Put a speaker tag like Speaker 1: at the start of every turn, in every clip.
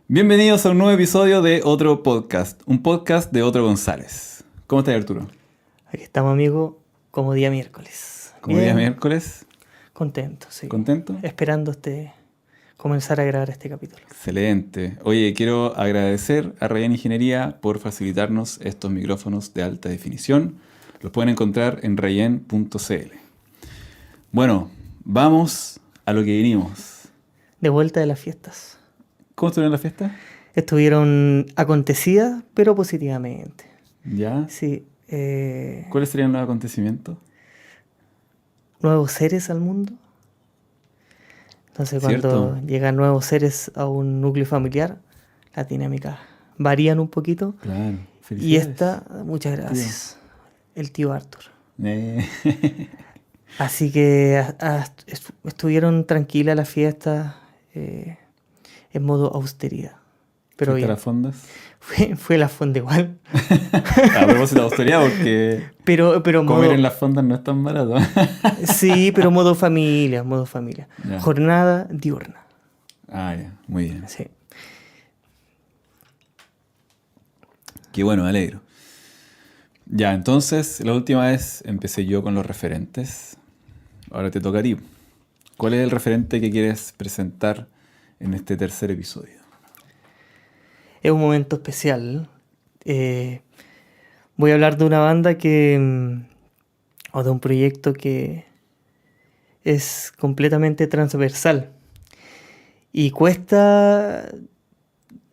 Speaker 1: Bienvenidos a un nuevo episodio de Otro Podcast, un podcast de Otro González. ¿Cómo estás, Arturo?
Speaker 2: Aquí estamos, amigo, como día miércoles.
Speaker 1: Como día miércoles,
Speaker 2: Contento, sí.
Speaker 1: ¿contento?
Speaker 2: Esperando comenzar a grabar este capítulo.
Speaker 1: Excelente. Oye, quiero agradecer a Rayen Ingeniería por facilitarnos estos micrófonos de alta definición. Los pueden encontrar en rayen.cl. Bueno, vamos a lo que vinimos.
Speaker 2: De vuelta de las fiestas.
Speaker 1: ¿Cómo estuvieron las fiestas?
Speaker 2: Estuvieron acontecidas, pero positivamente.
Speaker 1: ¿Ya?
Speaker 2: Sí.
Speaker 1: ¿Cuáles serían los acontecimientos?
Speaker 2: Nuevos seres al mundo. Entonces, cuando
Speaker 1: ¿Cierto?
Speaker 2: llegan nuevos seres a un núcleo familiar, las dinámicas varían un poquito.
Speaker 1: Claro.
Speaker 2: Y
Speaker 1: Felicidades.
Speaker 2: muchas gracias. El tío Arthur.
Speaker 1: Eh.
Speaker 2: Así que estuvieron tranquilas las fiestas en modo austeridad. Pero
Speaker 1: ¿Fuiste a
Speaker 2: bien,
Speaker 1: las fondas?
Speaker 2: fue la fonda igual.
Speaker 1: A propósito de austeridad, porque
Speaker 2: Pero
Speaker 1: comer
Speaker 2: modo,
Speaker 1: en las fondas no es tan barato.
Speaker 2: sí, pero modo familia, modo familia.
Speaker 1: Ya.
Speaker 2: Jornada diurna.
Speaker 1: Ah, ya, muy bien.
Speaker 2: Sí.
Speaker 1: Qué bueno, me alegro. Ya, entonces, la última vez empecé yo con los referentes. Ahora te toca a ti. ¿Cuál es el referente que quieres presentar en este tercer episodio?
Speaker 2: Es un momento especial. Voy a hablar de una banda o de un proyecto que es completamente transversal. Y cuesta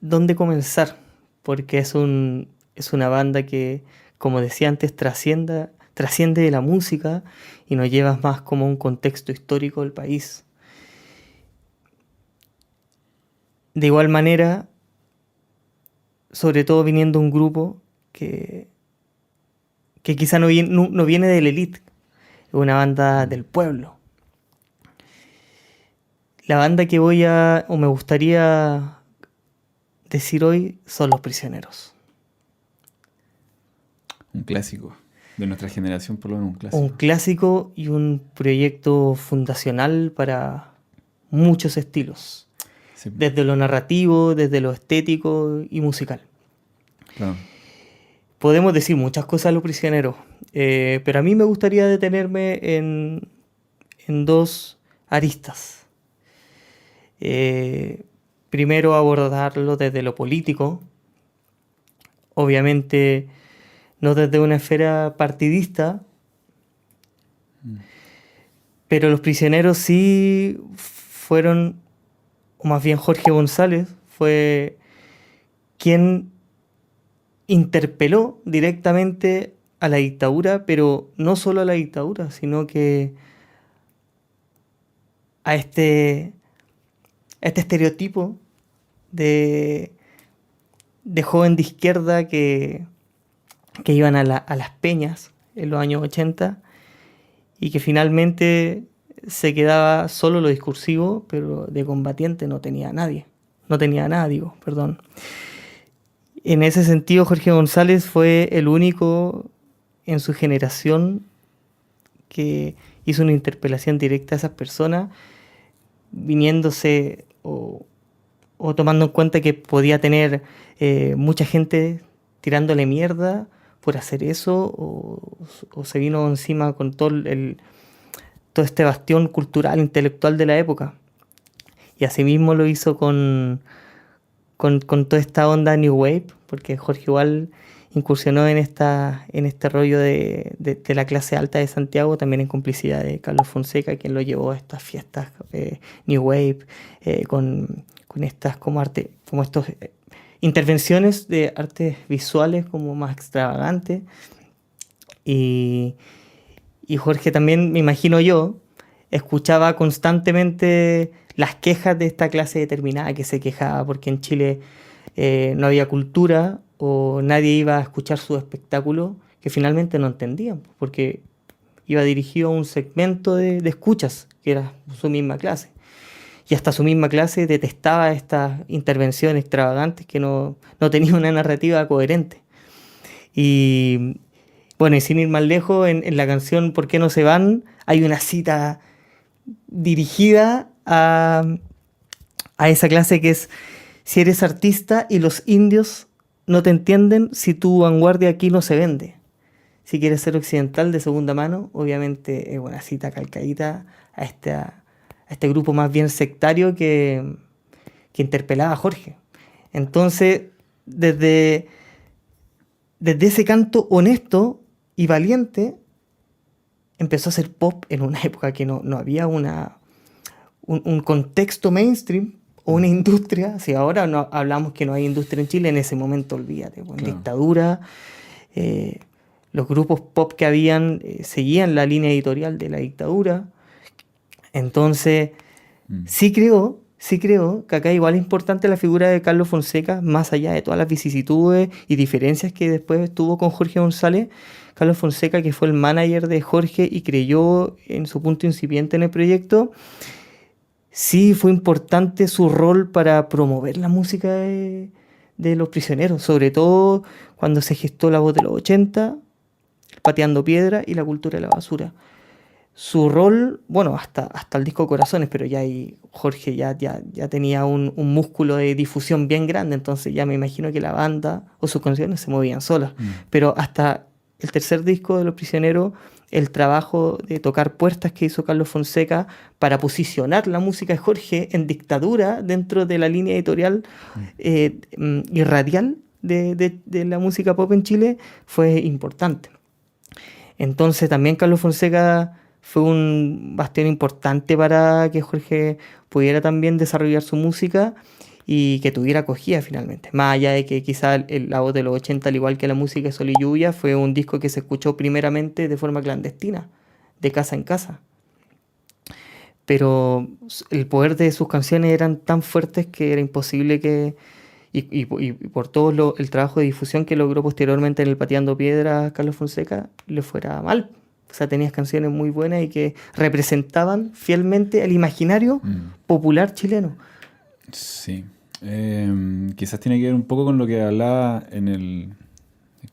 Speaker 2: dónde comenzar, porque es una banda que, como decía antes, trasciende de la música y nos lleva más como un contexto histórico del país. De igual manera, sobre todo viniendo un grupo que quizá no viene de la élite, es una banda del pueblo. La banda que me gustaría decir hoy son Los Prisioneros.
Speaker 1: Un clásico. De nuestra generación, por lo menos un clásico.
Speaker 2: Un clásico y un proyecto fundacional para muchos estilos.
Speaker 1: Sí,
Speaker 2: Desde lo narrativo, desde lo estético y musical.
Speaker 1: claro.
Speaker 2: Podemos decir muchas cosas de Los Prisioneros, pero a mí me gustaría detenerme en dos aristas. Primero abordarlo desde lo político, obviamente no desde una esfera partidista, pero Los Prisioneros sí fueron, o más bien Jorge González fue quien interpeló directamente a la dictadura, pero no solo a la dictadura, sino que a este estereotipo de joven de izquierda que iban a las peñas en los años 80 y que finalmente se quedaba solo lo discursivo, pero de combatiente no tenía nadie. No tenía nada, digo, perdón. En ese sentido, Jorge González fue el único en su generación que hizo una interpelación directa a esas personas, viniéndose o tomando en cuenta que podía tener mucha gente tirándole mierda por hacer eso, o se vino encima con todo este bastión cultural, intelectual de la época. Y asimismo lo hizo con toda esta onda New Wave, porque Jorge igual incursionó en este rollo de la clase alta de Santiago, también en complicidad de Carlos Fonseca, quien lo llevó a estas fiestas New Wave, con estas intervenciones de artes visuales como más extravagantes. Y Jorge también, me imagino yo, escuchaba constantemente las quejas de esta clase determinada que se quejaba porque en Chile no había cultura o nadie iba a escuchar su espectáculo, que finalmente no entendían, porque iba dirigido a un segmento de escuchas, que era su misma clase. Y hasta su misma clase detestaba estas intervenciones extravagantes que no tenían una narrativa coherente. Y bueno, y sin ir más lejos, en la canción ¿Por qué no se van? Hay una cita dirigida a esa clase que es: si eres artista y los indios no te entienden, si tu vanguardia aquí no se vende. Si quieres ser occidental de segunda mano, obviamente es una cita calcadita a este grupo más bien sectario que interpelaba a Jorge. Entonces, desde, desde ese canto honesto y valiente, empezó a hacer pop en una época que no había un contexto mainstream o una industria. Si ahora no hablamos que no hay industria en Chile, en ese momento olvídate, pues, en
Speaker 1: Claro.
Speaker 2: dictadura, eh, los grupos pop que habían seguían la línea editorial de la dictadura. Entonces,
Speaker 1: Mm.
Speaker 2: sí creo que acá igual es importante la figura de Carlos Fonseca, más allá de todas las vicisitudes y diferencias que después tuvo con Jorge González. Carlos Fonseca, que fue el manager de Jorge y creyó en su punto incipiente en el proyecto, sí fue importante su rol para promover la música de Los Prisioneros, sobre todo cuando se gestó La Voz de los 80, Pateando Piedra y La Cultura de la Basura. Su rol, bueno, hasta el disco Corazones, pero ya ahí Jorge ya tenía un músculo de difusión bien grande, entonces ya me imagino que la banda o sus canciones se movían solas. Pero hasta el tercer disco de Los Prisioneros, el trabajo de tocar puertas que hizo Carlos Fonseca para posicionar la música de Jorge en dictadura dentro de la línea editorial y radial de la música pop en Chile fue importante. Entonces también Carlos Fonseca fue un bastión importante para que Jorge pudiera también desarrollar su música y que tuviera acogida finalmente. Más allá de que quizá La Voz de los 80, al igual que la música de Sol y Lluvia, fue un disco que se escuchó primeramente de forma clandestina, de casa en casa. Pero el poder de sus canciones eran tan fuertes que era imposible que... Y por todo el trabajo de difusión que logró posteriormente en el Pateando Piedra Carlos Fonseca, le fuera mal. O sea, tenías canciones muy buenas y que representaban fielmente el imaginario popular chileno.
Speaker 1: Sí. Quizás tiene que ver un poco con lo que hablaba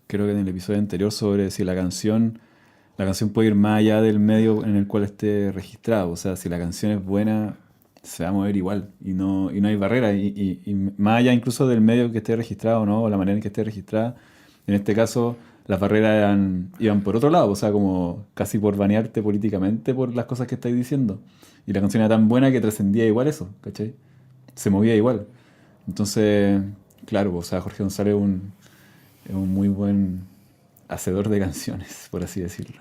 Speaker 1: creo que en el episodio anterior sobre si la canción puede ir más allá del medio en el cual esté registrado. O sea, si la canción es buena, se va a mover igual y no hay barrera. Y más allá incluso del medio que esté registrado, ¿no? O la manera en que esté registrada. En este caso, las barreras iban por otro lado, o sea, como casi por banearte políticamente por las cosas que estáis diciendo. Y la canción era tan buena que trascendía igual eso, ¿cachai? Se movía igual. Entonces, claro, o sea, Jorge González es un muy buen hacedor de canciones, por así decirlo.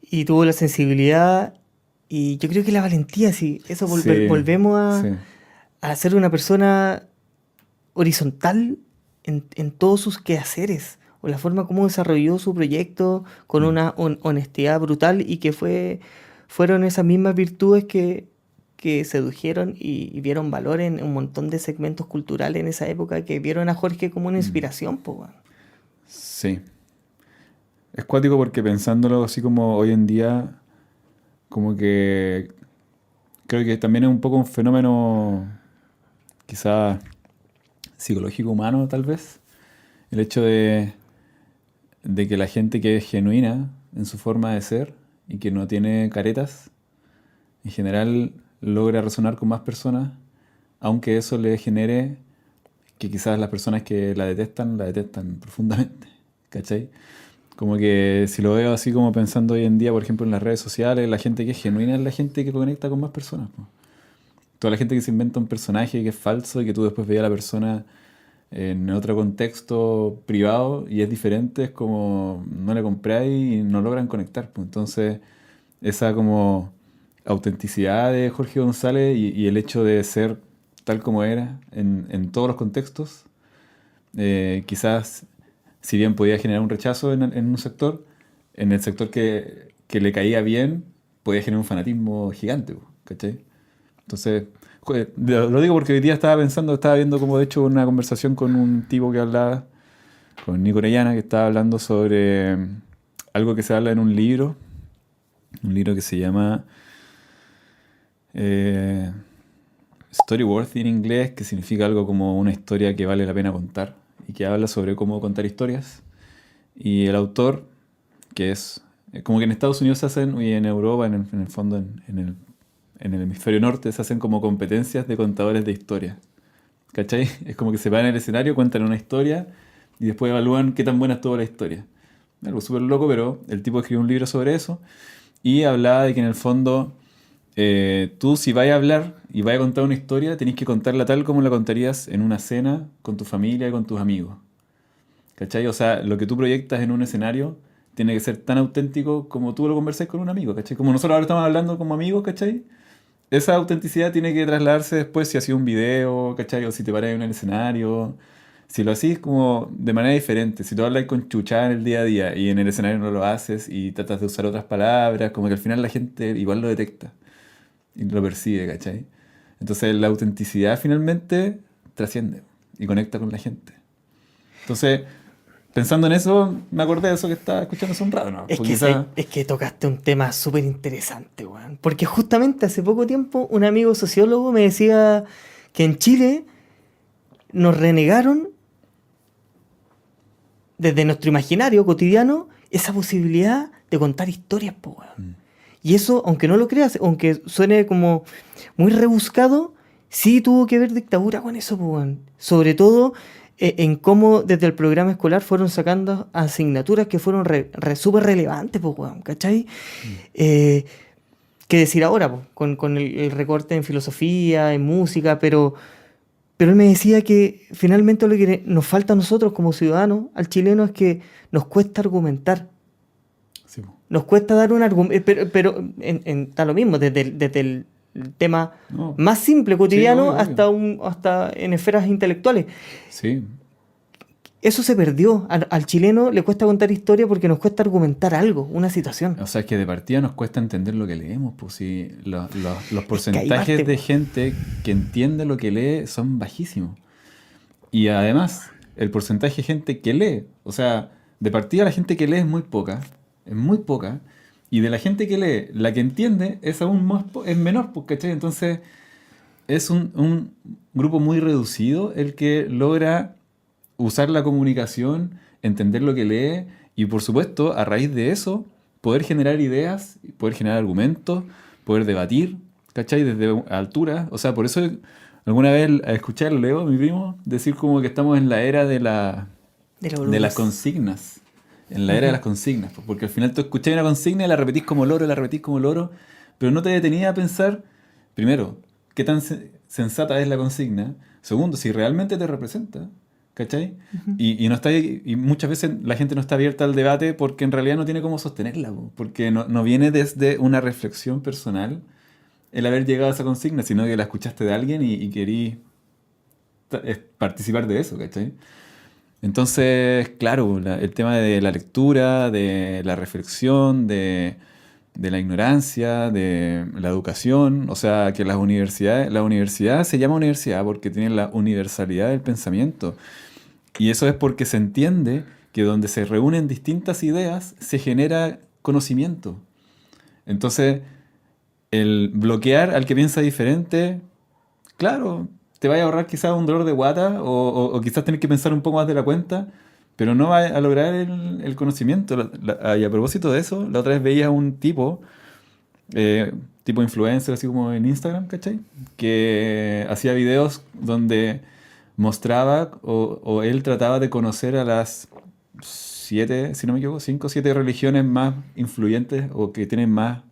Speaker 2: Y tuvo la sensibilidad y yo creo que la valentía, sí. Eso
Speaker 1: Sí,
Speaker 2: volvemos
Speaker 1: sí.
Speaker 2: a ser una persona horizontal en todos sus quehaceres, o la forma como desarrolló su proyecto con una honestidad brutal y que fueron esas mismas virtudes que sedujeron y vieron valor en un montón de segmentos culturales en esa época que vieron a Jorge como una inspiración, po, weón.
Speaker 1: Sí. Es cuático porque pensándolo así como hoy en día, como que creo que también es un poco un fenómeno quizás psicológico humano tal vez. El hecho de que la gente que es genuina en su forma de ser y que no tiene caretas, en general logra resonar con más personas, aunque eso le genere que quizás las personas que la detestan profundamente, ¿cachai? Como que si lo veo así como pensando hoy en día, por ejemplo, en las redes sociales, la gente que es genuina es la gente que conecta con más personas, po. Toda la gente que se inventa un personaje que es falso y que tú después veías a la persona en otro contexto privado y es diferente, es como no le compráis y no logran conectar, pues. Entonces, esa como autenticidad de Jorge González y el hecho de ser tal como era en todos los contextos, quizás, si bien podía generar un rechazo en un sector, en el sector que le caía bien, podía generar un fanatismo gigante, pues, ¿cachai? Entonces, joder, lo digo porque hoy día estaba viendo como de hecho una conversación con un tipo que hablaba, con Nico Orellana, que estaba hablando sobre algo que se habla en un libro que se llama eh, Storyworthy en inglés, que significa algo como una historia que vale la pena contar, y que habla sobre cómo contar historias. Y el autor, que es como que en Estados Unidos se hacen, y en Europa, en el fondo, en el hemisferio norte se hacen como competencias de contadores de historia. ¿Cachai? Es como que se van en el escenario, cuentan una historia y después evalúan qué tan buena estuvo la historia. Algo súper loco, pero el tipo escribió un libro sobre eso y hablaba de que en el fondo tú si vas a hablar y vas a contar una historia, tenés que contarla tal como la contarías en una cena con tu familia y con tus amigos. ¿Cachai? O sea, lo que tú proyectas en un escenario tiene que ser tan auténtico como tú lo conversás con un amigo, ¿cachai? Como nosotros ahora estamos hablando como amigos, ¿cachai? Esa autenticidad tiene que trasladarse después si hacía un video, ¿cachai? O si te paras en el escenario. Si lo hacís como de manera diferente, si tú hablas con chuchá en el día a día y en el escenario no lo haces y tratas de usar otras palabras, como que al final la gente igual lo detecta y lo percibe, ¿cachai? Entonces la autenticidad finalmente trasciende y conecta con la gente. Entonces, pensando en eso, me acordé de eso que estaba escuchando hace un rato, ¿no?
Speaker 2: Es
Speaker 1: Porque
Speaker 2: que, es que tocaste un tema súper interesante, weón. Porque justamente hace poco tiempo un amigo sociólogo me decía que en Chile nos renegaron desde nuestro imaginario cotidiano esa posibilidad de contar historias, po, weón. Y eso, aunque no lo creas, aunque suene como muy rebuscado, sí tuvo que ver dictadura con eso, po, weón. Sobre todo en cómo desde el programa escolar fueron sacando asignaturas que fueron súper relevantes, po, weón, ¿cachai? Qué decir ahora, po, con el recorte en filosofía, en música, pero él me decía que finalmente lo que nos falta a nosotros como ciudadanos, al chileno, es que nos cuesta argumentar.
Speaker 1: Sí, po.
Speaker 2: Nos cuesta dar un argumento, pero está lo mismo, desde el tema
Speaker 1: No.
Speaker 2: más simple,
Speaker 1: Sí,
Speaker 2: cotidiano,
Speaker 1: obvio.
Speaker 2: hasta en esferas intelectuales.
Speaker 1: Sí,
Speaker 2: Eso se perdió. Al chileno le cuesta contar historia porque nos cuesta argumentar algo, una situación.
Speaker 1: o sea, es que de partida nos cuesta entender lo que leemos, pues sí, los
Speaker 2: Es que ahí
Speaker 1: porcentajes
Speaker 2: parte,
Speaker 1: de
Speaker 2: po.
Speaker 1: gente que entiende lo que lee son bajísimos. Y además, el porcentaje de gente que lee, o sea, de partida la gente que lee es muy poca, y de la gente que lee, la que entiende es aún más, es menor, pues, ¿cachai? Entonces, es un grupo muy reducido el que logra usar la comunicación, entender lo que lee y por supuesto a raíz de eso poder generar ideas, poder generar argumentos, poder debatir, ¿cachai? Desde altura. O sea, por eso alguna vez escuché a Leo, mi primo, decir como que estamos en la era
Speaker 2: De la
Speaker 1: de las
Speaker 2: boludez.
Speaker 1: consignas. En la era de
Speaker 2: Ujú.
Speaker 1: las consignas. Porque al final tú escuchás una consigna y la repetís como loro, la repetís como loro, pero no te detenías a pensar, primero, qué tan sensata es la consigna. Segundo, si realmente te representa. ¿Cachai?
Speaker 2: Ujú.
Speaker 1: Y no está, y muchas veces la gente no está abierta al debate porque en realidad no tiene cómo sostenerla, po, porque no viene desde una reflexión personal el haber llegado a esa consigna, sino que la escuchaste de alguien y querí participar de eso, ¿cachai? Entonces, claro, el tema de la lectura, de la reflexión, de la ignorancia, de la educación, o sea, que las universidades, la universidad se llama universidad porque tiene la universalidad del pensamiento. Y eso es porque se entiende que donde se reúnen distintas ideas se genera conocimiento. Entonces, el bloquear al que piensa diferente, claro, te va a ahorrar quizás un dolor de guata o quizás tener que pensar un poco más de la cuenta, pero no va a lograr el conocimiento. Y a propósito de eso, la otra vez veía a un tipo influencer, así como en Instagram, ¿cachai? Que hacía videos donde mostraba o él trataba de conocer a las siete, si no me equivoco, cinco o siete religiones más influyentes o que tienen más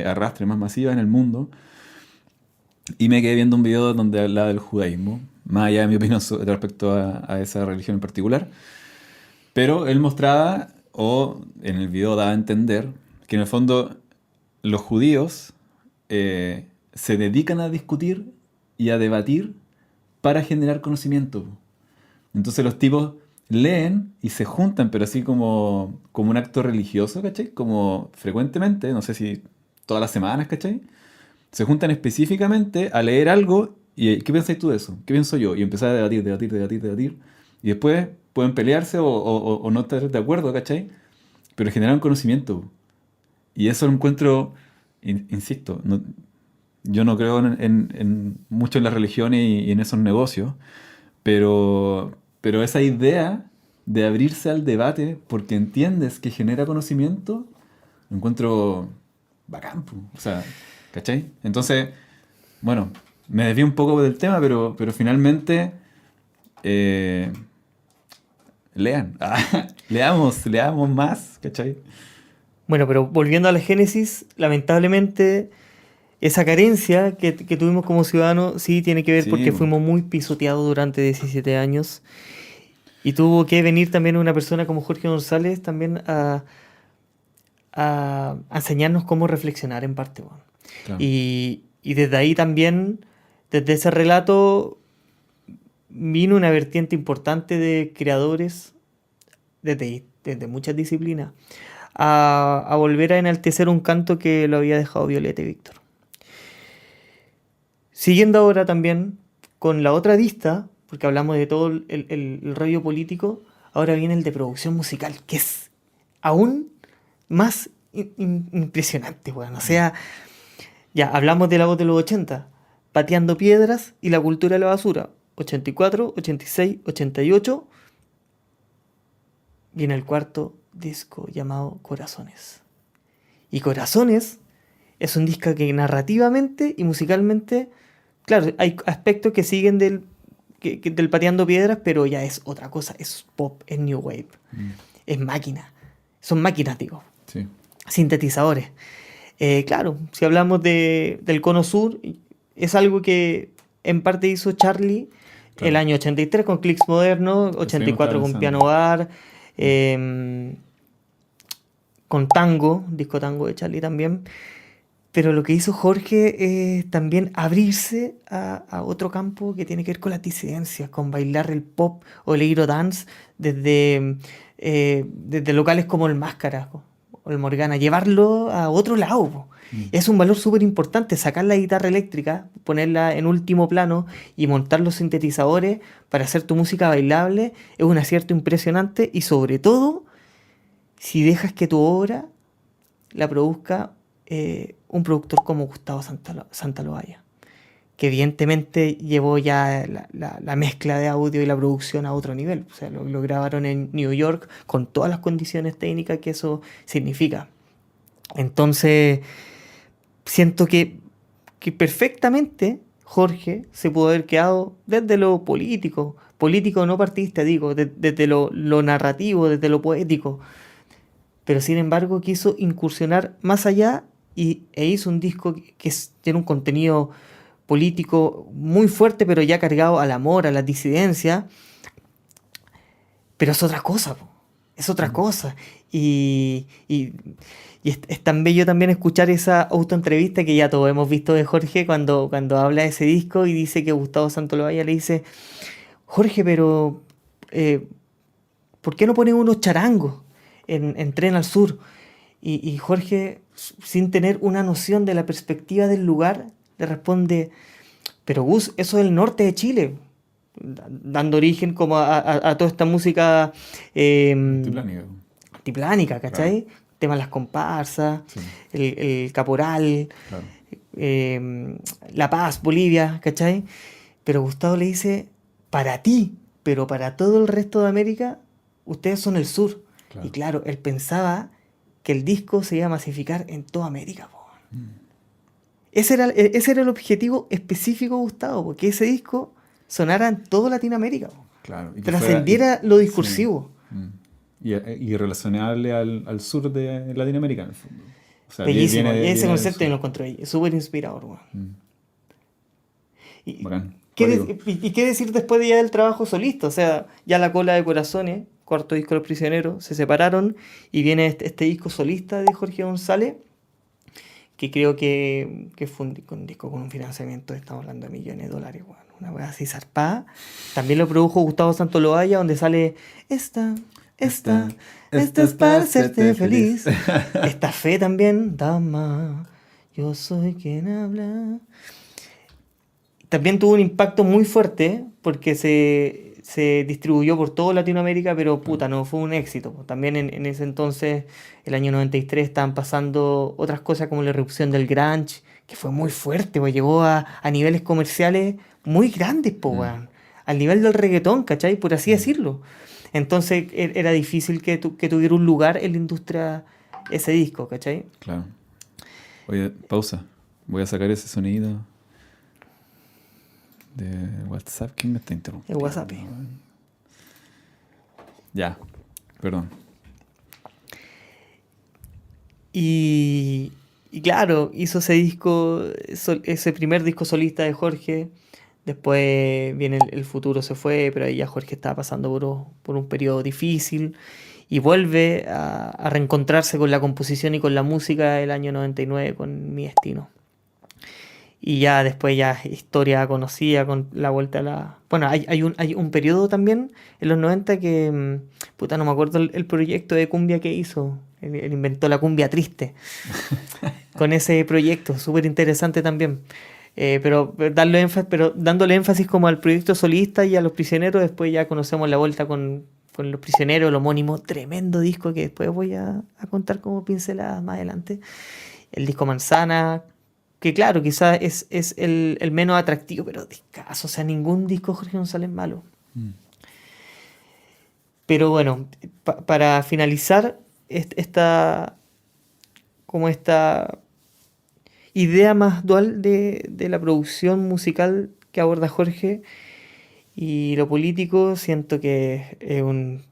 Speaker 1: arrastre, más masiva en el mundo. Y me quedé viendo un video donde hablaba del judaísmo, más allá de mi opinión respecto a esa religión en particular. Pero él mostraba, o en el video daba a entender, que en el fondo los judíos se dedican a discutir y a debatir para generar conocimiento. Entonces los tipos leen y se juntan, pero así como un acto religioso, ¿cachai? Como frecuentemente, no sé si todas las semanas, ¿cachai? Se juntan específicamente a leer algo y ¿qué pensáis tú de eso? ¿Qué pienso yo? Y empezar a debatir, debatir, debatir, debatir. Y después pueden pelearse o no estar de acuerdo, ¿cachai? Pero generar un conocimiento. Y eso lo encuentro, insisto, yo no creo mucho en las religiones y en esos negocios, pero esa idea de abrirse al debate porque entiendes que genera conocimiento, lo encuentro bacán, po. O sea, ¿Cachai? Entonces, bueno, me desvío un poco del tema, pero finalmente lean. Leamos más, ¿cachai?
Speaker 2: Bueno, pero volviendo a la Génesis, lamentablemente esa carencia que tuvimos como ciudadanos sí tiene que ver
Speaker 1: Sí,
Speaker 2: porque
Speaker 1: po.
Speaker 2: fuimos muy pisoteados durante 17 años y tuvo que venir también una persona como Jorge González también a enseñarnos cómo reflexionar en parte. Bueno.
Speaker 1: Claro.
Speaker 2: Y desde ahí también, desde ese relato, vino una vertiente importante de creadores desde muchas disciplinas a volver a enaltecer un canto que lo había dejado Violeta y Víctor. Siguiendo ahora también con la otra vista, porque hablamos de todo el rollo político, ahora viene el de producción musical, que es aún más impresionante, weón. O sea, ya hablamos de la voz de los 80, Pateando Piedras y la cultura de la basura, 84, 86, 88, viene el cuarto disco llamado Corazones. Y Corazones es un disco que narrativamente y musicalmente, claro, hay aspectos que siguen del Pateando Piedras, pero ya es otra cosa, es pop, es new wave, es máquina, son máquinas, digo,
Speaker 1: Sí.
Speaker 2: sintetizadores. Claro, si hablamos del Cono Sur, es algo que en parte hizo Charlie
Speaker 1: Claro.
Speaker 2: el año 83 con Clicks Moderno,
Speaker 1: Eso mismo
Speaker 2: 84
Speaker 1: estaba
Speaker 2: con
Speaker 1: pensando.
Speaker 2: Piano Bar, con Tango, disco Tango de Charlie también. Pero lo que hizo Jorge es también abrirse a otro campo que tiene que ver con las disidencias, con bailar el pop o el Eurodance desde locales como el Máscara o el Morgana, llevarlo a otro lado. Po. Es un valor súper importante, sacar la guitarra eléctrica, ponerla en último plano y montar los sintetizadores para hacer tu música bailable, es un acierto impresionante y sobre todo si dejas que tu obra la produzca un productor como Gustavo Santaolalla, que evidentemente llevó ya la mezcla de audio y la producción a otro nivel. O sea, lo grabaron en New York con todas las condiciones técnicas que eso significa. Entonces, siento que perfectamente Jorge se pudo haber quedado desde lo político no partidista, digo, desde lo narrativo, desde lo poético, pero sin embargo quiso incursionar más allá e hizo un disco tiene un contenido político muy fuerte, pero ya cargado al amor, a la disidencia, pero es otra cosa, po. Es otra cosa. Y es tan bello también escuchar esa autoentrevista que ya todos hemos visto de Jorge cuando habla de ese disco y dice que Gustavo Santaolalla le dice: Jorge, pero ¿por qué no ponen unos charangos en Tren al Sur? Y Jorge, sin tener una noción de la perspectiva del lugar, le responde: pero Gus, eso es el norte de Chile, dando origen como a toda esta música
Speaker 1: Altiplánico.
Speaker 2: altiplánica, ¿cachai?
Speaker 1: Claro.
Speaker 2: Temas las comparsas,
Speaker 1: Sí.
Speaker 2: el caporal,
Speaker 1: Claro.
Speaker 2: La Paz, Bolivia, ¿cachai? Pero Gustavo le dice: para ti, pero para todo el resto de América, ustedes son el sur.
Speaker 1: Claro.
Speaker 2: Y claro, él pensaba que el disco se iba a masificar en toda América, po. Ese era el objetivo específico de Gustavo, porque ese disco sonara en toda Latinoamérica, po.
Speaker 1: Claro. Y que
Speaker 2: Trascendiera
Speaker 1: fuera-
Speaker 2: lo discursivo.
Speaker 1: Sí. Y relacionable al sur de Latinoamérica, en el fondo. O sea,
Speaker 2: Bellísimo.
Speaker 1: viene
Speaker 2: Ese
Speaker 1: del
Speaker 2: concepto
Speaker 1: sur.
Speaker 2: yo lo encontré ahí. Es súper inspirador, weón. Y,
Speaker 1: Bacán.
Speaker 2: ¿qué
Speaker 1: Cuático.
Speaker 2: y qué decir después de ya del trabajo solista? O sea, ya La Cola de Corazones, cuarto disco de Los Prisioneros, se separaron y viene este disco solista de Jorge González, que creo que fue un disco con un financiamiento, estamos hablando de millones de dólares, bueno, una weá así zarpada. También lo produjo Gustavo Santaolalla, donde sale esta es para hacerte feliz. Esta Fe también, dama, yo soy quien habla. También tuvo un impacto muy fuerte porque se distribuyó por toda Latinoamérica, pero puta, no fue un éxito. También en ese entonces, el año 93, estaban pasando otras cosas como la irrupción del grunge, que fue muy fuerte, pues llegó a niveles comerciales muy grandes, pues, weón. Al nivel del reggaetón, ¿cachai? Por así decirlo. Entonces era difícil que tuviera un lugar en la industria ese disco, ¿cachai?
Speaker 1: Claro. Oye, pausa. Voy a sacar ese sonido de WhatsApp. ¿Quién me está interrumpiendo?
Speaker 2: El WhatsApp.
Speaker 1: Ya, perdón.
Speaker 2: Y claro, hizo ese disco, ese primer disco solista de Jorge. Después viene el futuro se fue, pero ahí ya Jorge estaba pasando por un periodo difícil y vuelve a reencontrarse con la composición y con la música el año 99 con Mi Destino. Y ya después ya historia conocida con la vuelta a la... Bueno, hay un periodo también en los 90 que... Puta, no me acuerdo el proyecto de cumbia que hizo. Él inventó la cumbia triste. Con ese proyecto, súper interesante también. Pero dándole énfasis como al proyecto solista y a Los Prisioneros, después ya conocemos la vuelta con Los Prisioneros, el homónimo, tremendo disco que después voy a contar como pinceladas más adelante. El disco Manzana, que claro, quizás es el menos atractivo, pero discazo, o sea, ningún disco de Jorge González es malo. Pero bueno, para finalizar esta idea más dual de la producción musical que aborda Jorge y lo político, siento que es un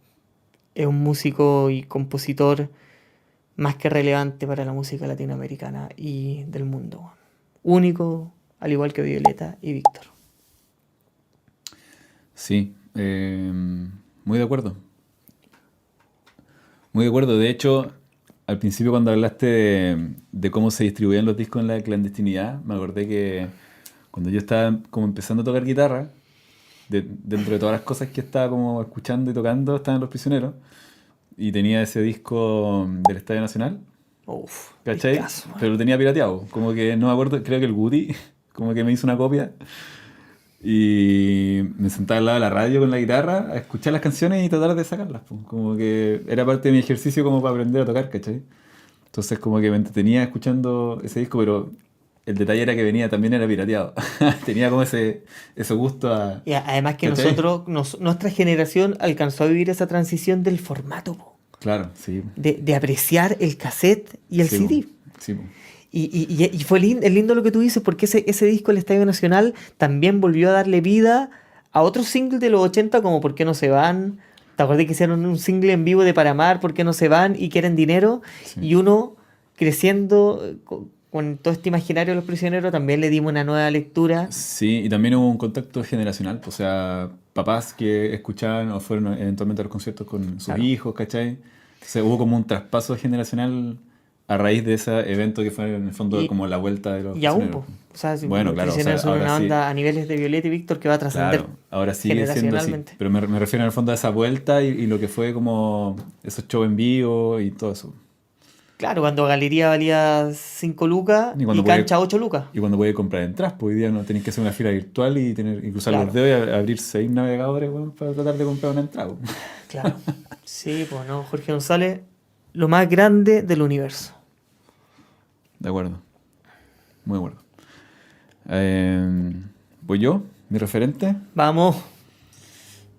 Speaker 2: músico y compositor más que relevante para la música latinoamericana y del mundo. Único, al igual que Violeta y Víctor.
Speaker 1: Sí, muy de acuerdo. Muy de acuerdo. De hecho, al principio cuando hablaste de cómo se distribuían los discos en la clandestinidad, me acordé que cuando yo estaba como empezando a tocar guitarra, dentro de todas las cosas que estaba como escuchando y tocando, estaban Los Prisioneros. Y tenía ese disco del Estadio Nacional.
Speaker 2: Uf,
Speaker 1: ¿Cachai?
Speaker 2: discazo,
Speaker 1: Pero lo tenía pirateado. Como que no me acuerdo, creo que el Woody como que me hizo una copia. Y me sentaba al lado de la radio con la guitarra a escuchar las canciones y tratar de sacarlas. Po. Como que era parte de mi ejercicio como para aprender a tocar, ¿cachai? Entonces como que me entretenía escuchando ese disco, pero el detalle era que venía también era pirateado. Tenía como ese gusto a...
Speaker 2: Y además que
Speaker 1: ¿cachai?
Speaker 2: nuestra generación alcanzó a vivir esa transición del formato, po,
Speaker 1: Claro, sí.
Speaker 2: de apreciar el cassette y el
Speaker 1: Sí,
Speaker 2: CD.
Speaker 1: po. Sí, po.
Speaker 2: Y fue es lindo lo que tú dices, porque ese disco, el Estadio Nacional, también volvió a darle vida a otros singles de los 80, como ¿Por qué no se van? ¿Te acuerdas que hicieron un single en vivo de Paramar, ¿Por qué no se van? Y Quieren dinero.
Speaker 1: Sí.
Speaker 2: Y uno, creciendo con todo este imaginario de Los Prisioneros, también le dimos una nueva lectura.
Speaker 1: Sí, y también hubo un contacto generacional, pues, o sea, papás que escuchaban o fueron eventualmente a los conciertos con sus
Speaker 2: Claro.
Speaker 1: hijos, ¿cachai? Entonces hubo como un traspaso generacional a raíz de ese evento que fue en el fondo
Speaker 2: Y-
Speaker 1: como la vuelta de los
Speaker 2: Y aún,
Speaker 1: prisioneros.
Speaker 2: po. O sea, si
Speaker 1: Bueno,
Speaker 2: Los
Speaker 1: claro, o sea,
Speaker 2: Prisioneros son
Speaker 1: ahora
Speaker 2: una
Speaker 1: sí,
Speaker 2: banda a niveles de Violeta y Víctor que va a trascender
Speaker 1: claro, ahora sigue siendo así.
Speaker 2: generacionalmente.
Speaker 1: Pero me refiero en el fondo a esa vuelta y lo que fue como esos shows en vivo y todo eso.
Speaker 2: Claro, cuando Galería valía 5 lucas
Speaker 1: Y
Speaker 2: y,
Speaker 1: cuando
Speaker 2: cancha 8 lucas.
Speaker 1: Y cuando podéis comprar entradas, pues hoy día no tenéis que hacer una fila virtual y cruzar
Speaker 2: Claro.
Speaker 1: los dedos y abrir 6 navegadores, weón, para tratar de comprar una entrada. Weón.
Speaker 2: Claro. Sí, pues no, Jorge González, lo más grande del universo.
Speaker 1: De acuerdo. Muy de acuerdo. Pues yo, mi referente.
Speaker 2: Vamos.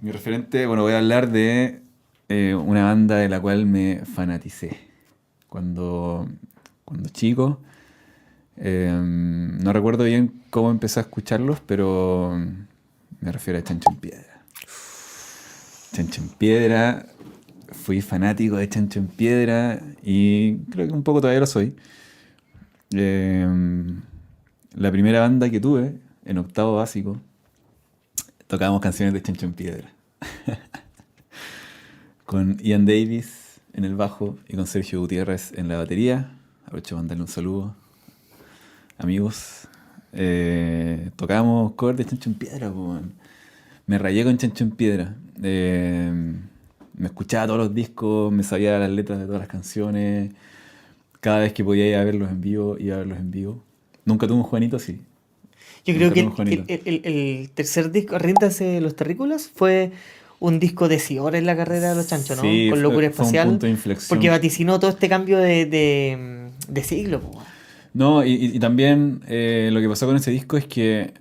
Speaker 1: Mi referente, bueno, voy a hablar de una banda de la cual me fanaticé cuando chico. No recuerdo bien cómo empecé a escucharlos, pero me refiero a Chancho en Piedra. Chancho en Piedra, fui fanático de Chancho en Piedra y creo que un poco todavía lo soy. La primera banda que tuve, en octavo básico, tocábamos canciones de Chancho en Piedra. Con Ian Davis en el bajo y con Sergio Gutiérrez en la batería. Aprovecho para mandarle un saludo, amigos. Tocábamos covers de Chancho en Piedra, po, man. Me rayé con Chancho en Piedra. Me escuchaba todos los discos, me sabía las letras de todas las canciones. Cada vez que podía ir a verlos en vivo, iba a verlos en vivo. Nunca tuve un Juanito así.
Speaker 2: Yo creo
Speaker 1: Nunca
Speaker 2: que
Speaker 1: tuve un Juanito.
Speaker 2: el tercer disco, Ríndase los Terrícolas, fue un disco decidor en la carrera de los Chanchos, ¿no?
Speaker 1: Sí,
Speaker 2: Con Locura
Speaker 1: fue un
Speaker 2: Espacial.
Speaker 1: punto de inflexión.
Speaker 2: Porque vaticinó todo este cambio de siglo, po.
Speaker 1: No, y también lo que pasó con ese disco es que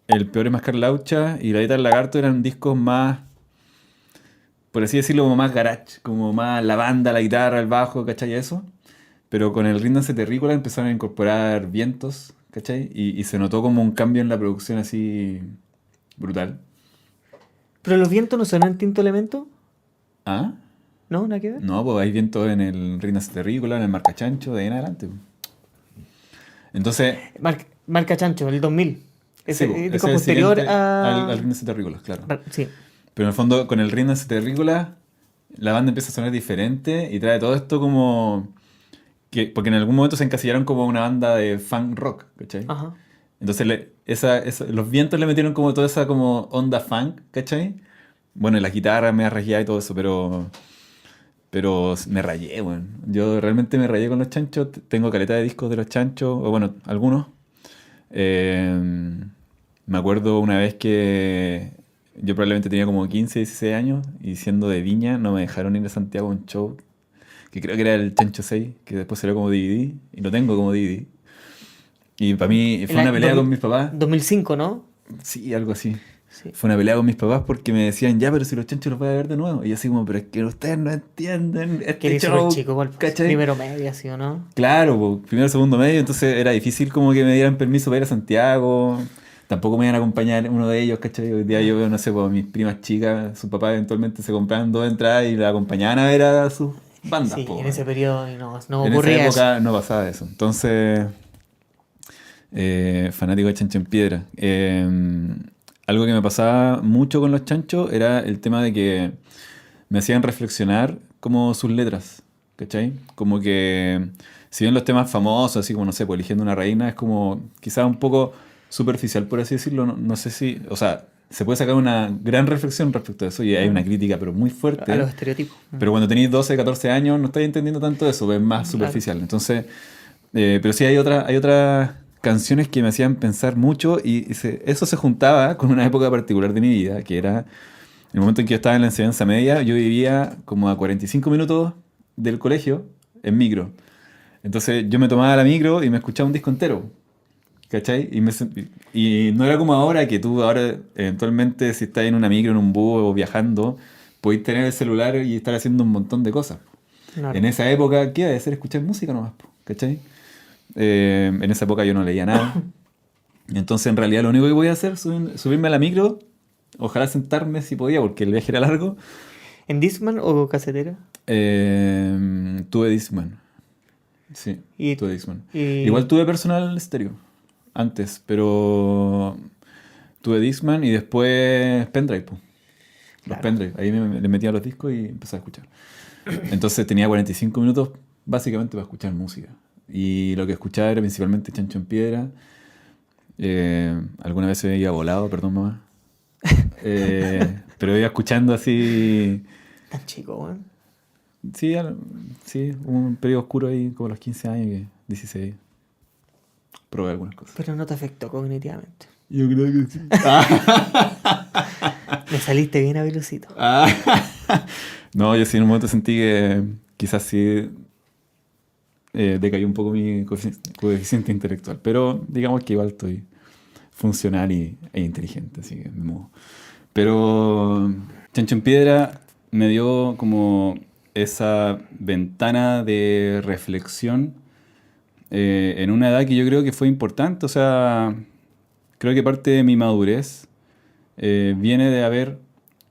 Speaker 1: El Peor es Mascar Laucha y La Dieta del Lagarto eran discos más, por así decirlo, como más garage, como más la banda, la guitarra, el bajo, ¿cachai? Eso. pero con el Ríndanse Terrícola empezaron a incorporar vientos, ¿cachai? Y se notó como un cambio en la producción así brutal.
Speaker 2: ¿Pero los vientos no son en Tinto Elemento?
Speaker 1: ¿Ah?
Speaker 2: ¿No? ¿Nada que ver?
Speaker 1: No, pues hay vientos en el Ríndanse Terrícola, en el Marcachancho, de ahí en adelante. Po. Entonces,
Speaker 2: Marca Chancho, el 2000.
Speaker 1: sí, po,
Speaker 2: Ese
Speaker 1: ese
Speaker 2: es como
Speaker 1: es el
Speaker 2: posterior
Speaker 1: siguiente al
Speaker 2: a...
Speaker 1: Ríndanse Terrícola, claro.
Speaker 2: Sí.
Speaker 1: Pero en el fondo, con el Ríndanse Terrícola, la banda empieza a sonar diferente y trae todo esto como... porque en algún momento se encasillaron como una banda de funk rock, ¿cachai?
Speaker 2: Ajá.
Speaker 1: Entonces los vientos le metieron como toda esa como onda funk, ¿cachai? Bueno, y la guitarra me rayé y todo eso, pero me rayé, bueno. Yo realmente me rayé con los chanchos. Tengo caleta de discos de los chanchos, o bueno, algunos. Me acuerdo una vez que yo probablemente tenía como 15, 16 años y siendo de Viña no me dejaron ir a Santiago a un show que creo que era el Chancho 6, que después salió como DVD y lo tengo como DVD. Y para mí fue una pelea con mis papás.
Speaker 2: 2005, ¿no?
Speaker 1: Sí, algo así.
Speaker 2: Sí.
Speaker 1: Fue una pelea con mis papás porque me decían, ya, pero si los chanchos los voy a ver de nuevo. Y yo así como, pero es que ustedes no entienden
Speaker 2: Que
Speaker 1: este
Speaker 2: eres
Speaker 1: show,
Speaker 2: súper chico, igual.
Speaker 1: ¿cachai?
Speaker 2: Primero medio, ¿sí o no?
Speaker 1: Claro, po, primero, segundo medio, entonces era difícil como que me dieran permiso para ir a Santiago. Tampoco me iban a acompañar uno de ellos, ¿cachai? Hoy día yo veo, no sé, pues mis primas chicas, sus papás eventualmente se compraban 2 entradas y la acompañaban a ver a sus bandas,
Speaker 2: Sí,
Speaker 1: po,
Speaker 2: en ese periodo no
Speaker 1: en esa
Speaker 2: ocurría eso.
Speaker 1: época no pasaba eso. Entonces, fanático de Chancho en Piedra. Algo que me pasaba mucho con los chanchos era el tema de que me hacían reflexionar como sus letras, ¿cachai? Como que, si bien los temas famosos, así como, no sé, pues eligiendo una reina, es como quizás un poco superficial, por así decirlo, no sé si, o sea, se puede sacar una gran reflexión respecto a eso y hay una crítica, pero muy fuerte.
Speaker 2: A los estereotipos.
Speaker 1: Pero cuando tenéis 12, 14 años no estáis entendiendo tanto eso, es más superficial. Entonces, pero sí hay otras canciones que me hacían pensar mucho y eso se juntaba con una época particular de mi vida, que era el momento en que yo estaba en la enseñanza media. Yo vivía como a 45 minutos del colegio en micro. Entonces yo me tomaba la micro y me escuchaba un disco entero. ¿Cachai? Y no era como ahora, que tú ahora eventualmente si estás en una micro, en un bus o viajando, podéis tener el celular y estar haciendo un montón de cosas.
Speaker 2: Claro.
Speaker 1: En esa época, ¿qué iba a hacer? Escuchar música nomás, ¿cachai? En esa época yo no leía nada. Entonces en realidad lo único que podía hacer es subirme a la micro, ojalá sentarme si podía, porque el viaje era largo.
Speaker 2: ¿En Discman o casetera?
Speaker 1: Tuve Discman. Sí,
Speaker 2: Y-
Speaker 1: tuve Discman.
Speaker 2: y-
Speaker 1: Igual tuve personal estéreo antes, pero tuve Discman y después pendrive, po. Los
Speaker 2: Claro.
Speaker 1: pendrive. Ahí le metía los discos y empecé a escuchar. Entonces tenía 45 minutos básicamente para escuchar música. Y lo que escuchaba era principalmente Chancho en Piedra. Alguna vez se veía volado, perdón mamá. Pero iba escuchando así.
Speaker 2: Tan chico, weón.
Speaker 1: Sí, sí, hubo un periodo oscuro ahí, como a los 15 años, 16. Probé algunas cosas.
Speaker 2: Pero no te afectó cognitivamente.
Speaker 1: Yo creo que sí.
Speaker 2: Me saliste bien habilucito.
Speaker 1: No, yo sí en un momento sentí que quizás sí decayó un poco mi coeficiente intelectual. Pero digamos que igual estoy funcional e inteligente, así que me muevo. Pero Chancho en Piedra me dio como esa ventana de reflexión en una edad que yo creo que fue importante. O sea, creo que parte de mi madurez viene de haber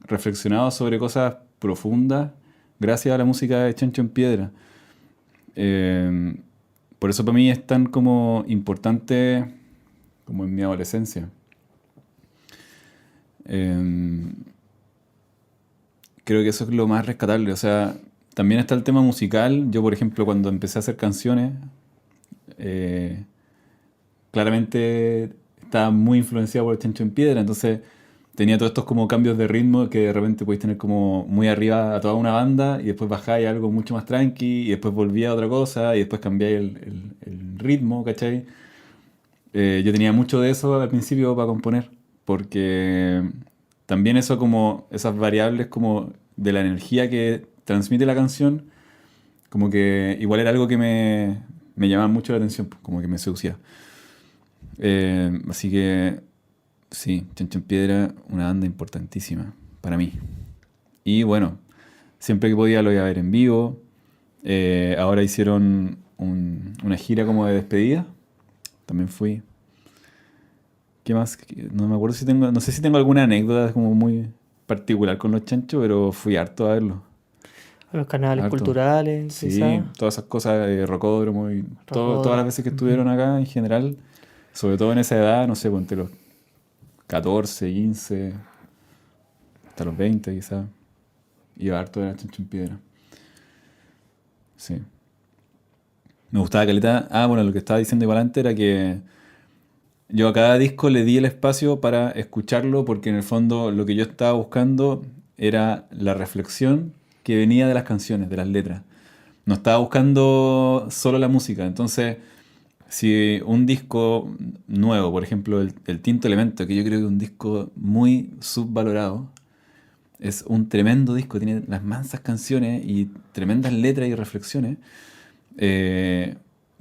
Speaker 1: reflexionado sobre cosas profundas gracias a la música de Chancho en Piedra. Por eso para mí es tan como importante como en mi adolescencia. Creo que eso es lo más rescatable. O sea, también está el tema musical. Yo, por ejemplo, cuando empecé a hacer canciones, claramente estaba muy influenciado por el Chancho en Piedra. Entonces tenía todos estos como cambios de ritmo que de repente podéis tener como muy arriba a toda una banda y después bajáis a algo mucho más tranqui y después volvía a otra cosa y después cambiáis el ritmo, ¿cachai? Yo tenía mucho de eso al principio para componer, porque también eso como esas variables como de la energía que transmite la canción, como que igual era algo que me llamaba mucho la atención, pues, como que me seducía. Así que sí, Chancho en Piedra, una banda importantísima para mí. Y bueno, siempre que podía lo iba a ver en vivo. Ahora hicieron una gira como de despedida. También fui. ¿Qué más? No me acuerdo si tengo, no sé si tengo alguna anécdota como muy particular con los chanchos, pero fui harto a verlos.
Speaker 2: A los carnavales
Speaker 1: Harto.
Speaker 2: culturales,
Speaker 1: Sí,
Speaker 2: quizás.
Speaker 1: todas esas cosas de rocódromo y todas las
Speaker 2: Rocódromo.
Speaker 1: veces que estuvieron acá en general, sobre todo en esa edad, no sé, pues, entre los 14, 15, hasta los 20 quizás, iba harto de la Chancho en Piedra. Sí. Me gustaba caleta. Ah, bueno, lo que estaba diciendo igual antes era que yo a cada disco le di el espacio para escucharlo porque en el fondo lo que yo estaba buscando era la reflexión que venía de las canciones, de las letras. No estaba buscando solo la música. Entonces, si un disco nuevo, por ejemplo, el Tinto Elemento, que yo creo que es un disco muy subvalorado, es un tremendo disco, tiene las mansas canciones y tremendas letras y reflexiones. Eh,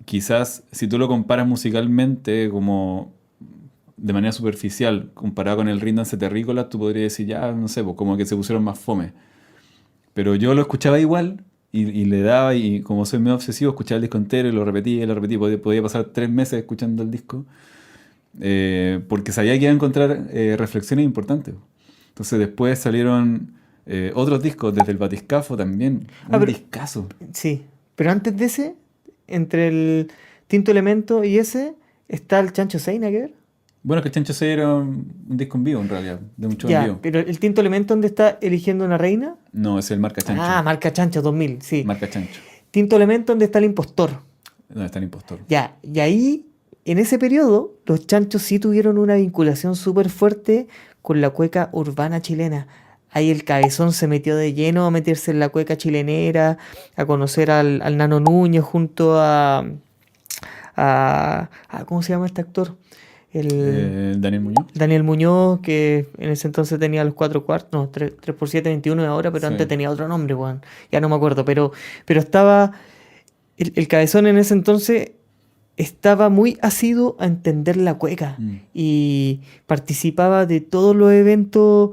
Speaker 1: Quizás si tú lo comparas musicalmente como de manera superficial, comparado con el Ríndanse Terrícolas, tú podrías decir, ya, no sé, pues como que se pusieron más fome. Pero yo lo escuchaba igual y le daba, y como soy medio obsesivo, escuchaba el disco entero y lo repetía y lo repetía. Podía pasar 3 meses escuchando el disco, porque sabía que iba a encontrar reflexiones importantes. Entonces después salieron otros discos, desde el Batiscafo también,
Speaker 2: Ah,
Speaker 1: un
Speaker 2: pero
Speaker 1: discazo.
Speaker 2: sí. Pero antes de ese, entre el Tinto Elemento y ese, está el Chancho Sei, ¿nada que ver?
Speaker 1: Bueno, es que el Chancho Sei era un disco en vivo en realidad, de un show en
Speaker 2: Ya,
Speaker 1: vivo.
Speaker 2: pero el Tinto Elemento, ¿dónde está eligiendo una reina?
Speaker 1: No, es el Marca Chancho.
Speaker 2: Ah, marca Chancho 2000, sí.
Speaker 1: Marca Chancho.
Speaker 2: Tinto Elemento, ¿dónde está el impostor?
Speaker 1: ¿Dónde está el impostor?
Speaker 2: Ya, y ahí, en ese periodo, los chanchos sí tuvieron una vinculación súper fuerte con la cueca urbana chilena. Ahí el Cabezón se metió de lleno a meterse en la cueca chilenera, a conocer al Nano Núñez junto ¿cómo se llama este actor? El
Speaker 1: Daniel Muñoz.
Speaker 2: Daniel Muñoz, que en ese entonces tenía los 4 cuartos, no, 3x7, 21 de ahora, pero
Speaker 1: Sí.
Speaker 2: antes tenía otro nombre, weón. Ya no me acuerdo, pero estaba... El Cabezón en ese entonces estaba muy asiduo a entender la cueca y participaba de todos los eventos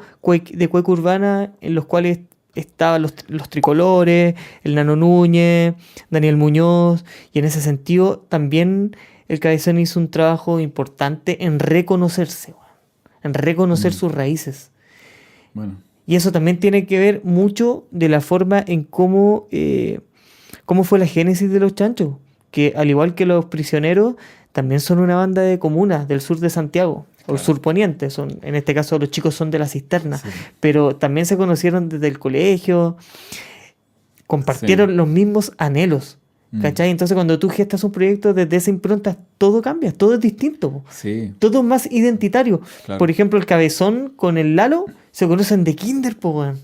Speaker 2: de cueca urbana en los cuales estaban los Tricolores, el Nano Núñez, Daniel Muñoz, y en ese sentido también el Cabezón hizo un trabajo importante en reconocerse, weón, en reconocer sus raíces.
Speaker 1: Bueno,
Speaker 2: Y eso también tiene que ver mucho de la forma en cómo fue la génesis de los chanchos, que al igual que los prisioneros, también son una banda de comunas del sur de Santiago, o
Speaker 1: Claro.
Speaker 2: sur poniente, en este caso los chicos son de la Cisterna,
Speaker 1: sí.
Speaker 2: pero también se conocieron desde el colegio, compartieron
Speaker 1: Sí.
Speaker 2: los mismos anhelos, ¿cachai? Entonces cuando tú gestas un proyecto desde esa impronta, todo cambia, todo es distinto, po.
Speaker 1: Sí,
Speaker 2: Todo es más identitario.
Speaker 1: claro.
Speaker 2: Por ejemplo, el Cabezón con el Lalo se conocen de kinder, po, weón.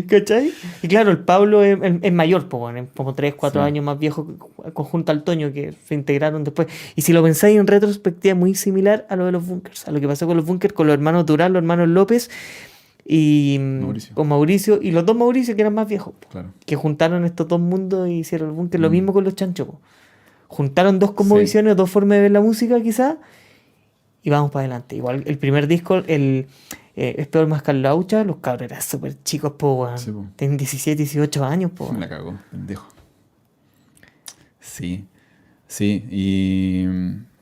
Speaker 2: ¿Cachai? Y claro, el Pablo es mayor, po, weón, es como 3, 4
Speaker 1: Sí.
Speaker 2: años más viejo conjunto al Toño, que se integraron después. Y si lo pensáis en retrospectiva, es muy similar a lo de los Bunkers, a lo que pasó con los Bunkers, con los hermanos Durán, los hermanos López y
Speaker 1: Mauricio.
Speaker 2: con Mauricio, y los dos Mauricio que eran más viejos, po,
Speaker 1: Claro.
Speaker 2: que juntaron estos dos mundos y hicieron el Bunker. Lo mismo con los chanchos, po. Juntaron dos cosmovisiones,
Speaker 1: Sí.
Speaker 2: dos formas de ver la música quizás, y vamos para adelante. Igual el primer disco, Es Peor Mascar Laucha, los cabros eran súper chicos, po, weón.
Speaker 1: Sí, po.
Speaker 2: Tienen 17, 18 años, po.
Speaker 1: Me la cagó, pendejo. Sí, sí. Y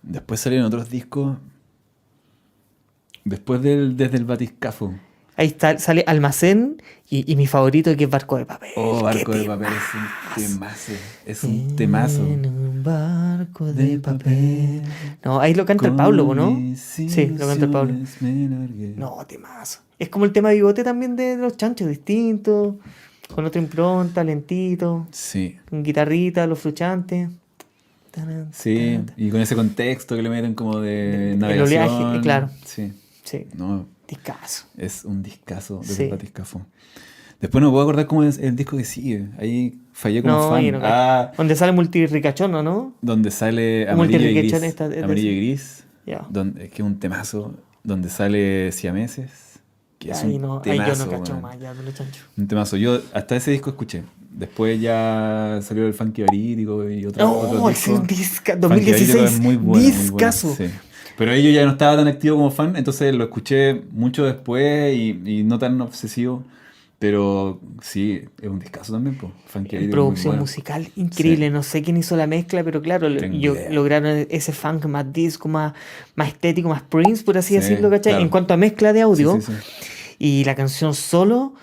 Speaker 1: después salieron otros discos. Después desde el Batiscafo.
Speaker 2: Ahí está, sale Almacén y mi favorito que es Barco de Papel.
Speaker 1: Oh,
Speaker 2: ¡Qué
Speaker 1: Barco de Papel es un temazo. Es un temazo.
Speaker 2: En un barco de papel. No, ahí lo canta el Pablo, ¿o ¿no? Sí, lo canta el Pablo. No, temazo. Es como el tema de Bigote también de los chanchos, distinto, con otra impronta, lentito,
Speaker 1: Sí,
Speaker 2: con guitarrita, los fruchantes.
Speaker 1: sí. Y con ese contexto que le meten como de
Speaker 2: El
Speaker 1: navegación.
Speaker 2: oleaje, claro.
Speaker 1: Sí.
Speaker 2: Sí,
Speaker 1: No,
Speaker 2: discazo.
Speaker 1: es un discazo desde
Speaker 2: Sí.
Speaker 1: el Batiscafo. Después no puedo acordar cómo es el disco que sigue. Ahí fallé como
Speaker 2: No,
Speaker 1: fan.
Speaker 2: yo no cacho. Donde sale Multirricachón, ¿no?
Speaker 1: Donde sale
Speaker 2: Como el
Speaker 1: Amarillo y
Speaker 2: Terriquechón
Speaker 1: Gris.
Speaker 2: esta- es de
Speaker 1: Amarillo y
Speaker 2: ese.
Speaker 1: Gris.
Speaker 2: Ya.
Speaker 1: Que es un temazo. Donde sale Siameses. Que es
Speaker 2: Ahí,
Speaker 1: un
Speaker 2: no, ahí yo
Speaker 1: temazo.
Speaker 2: no cacho
Speaker 1: weón.
Speaker 2: más, ya de los chanchos.
Speaker 1: Un temazo. Yo hasta ese disco escuché. Después ya salió el Funky Barítico y otros
Speaker 2: Oh, es un
Speaker 1: discos.
Speaker 2: disca,
Speaker 1: Funky Barítico
Speaker 2: 2016,
Speaker 1: es muy bueno,
Speaker 2: discazo.
Speaker 1: sí. Pero ellos ya no estaba tan activo como fan, entonces lo escuché mucho después y no tan obsesivo. Pero sí, es un discazo también, pues. Funky
Speaker 2: En
Speaker 1: Arítico es muy
Speaker 2: producción
Speaker 1: bueno.
Speaker 2: musical increíble,
Speaker 1: Sí.
Speaker 2: no sé quién hizo la mezcla, pero claro,
Speaker 1: Tengo idea.
Speaker 2: lograron ese funk más disco, más estético, más Prince, por así
Speaker 1: Sí,
Speaker 2: decirlo, ¿cachai? En
Speaker 1: claro.
Speaker 2: cuanto a mezcla de
Speaker 1: Sí,
Speaker 2: audio,
Speaker 1: sí, sí.
Speaker 2: y la canción solo,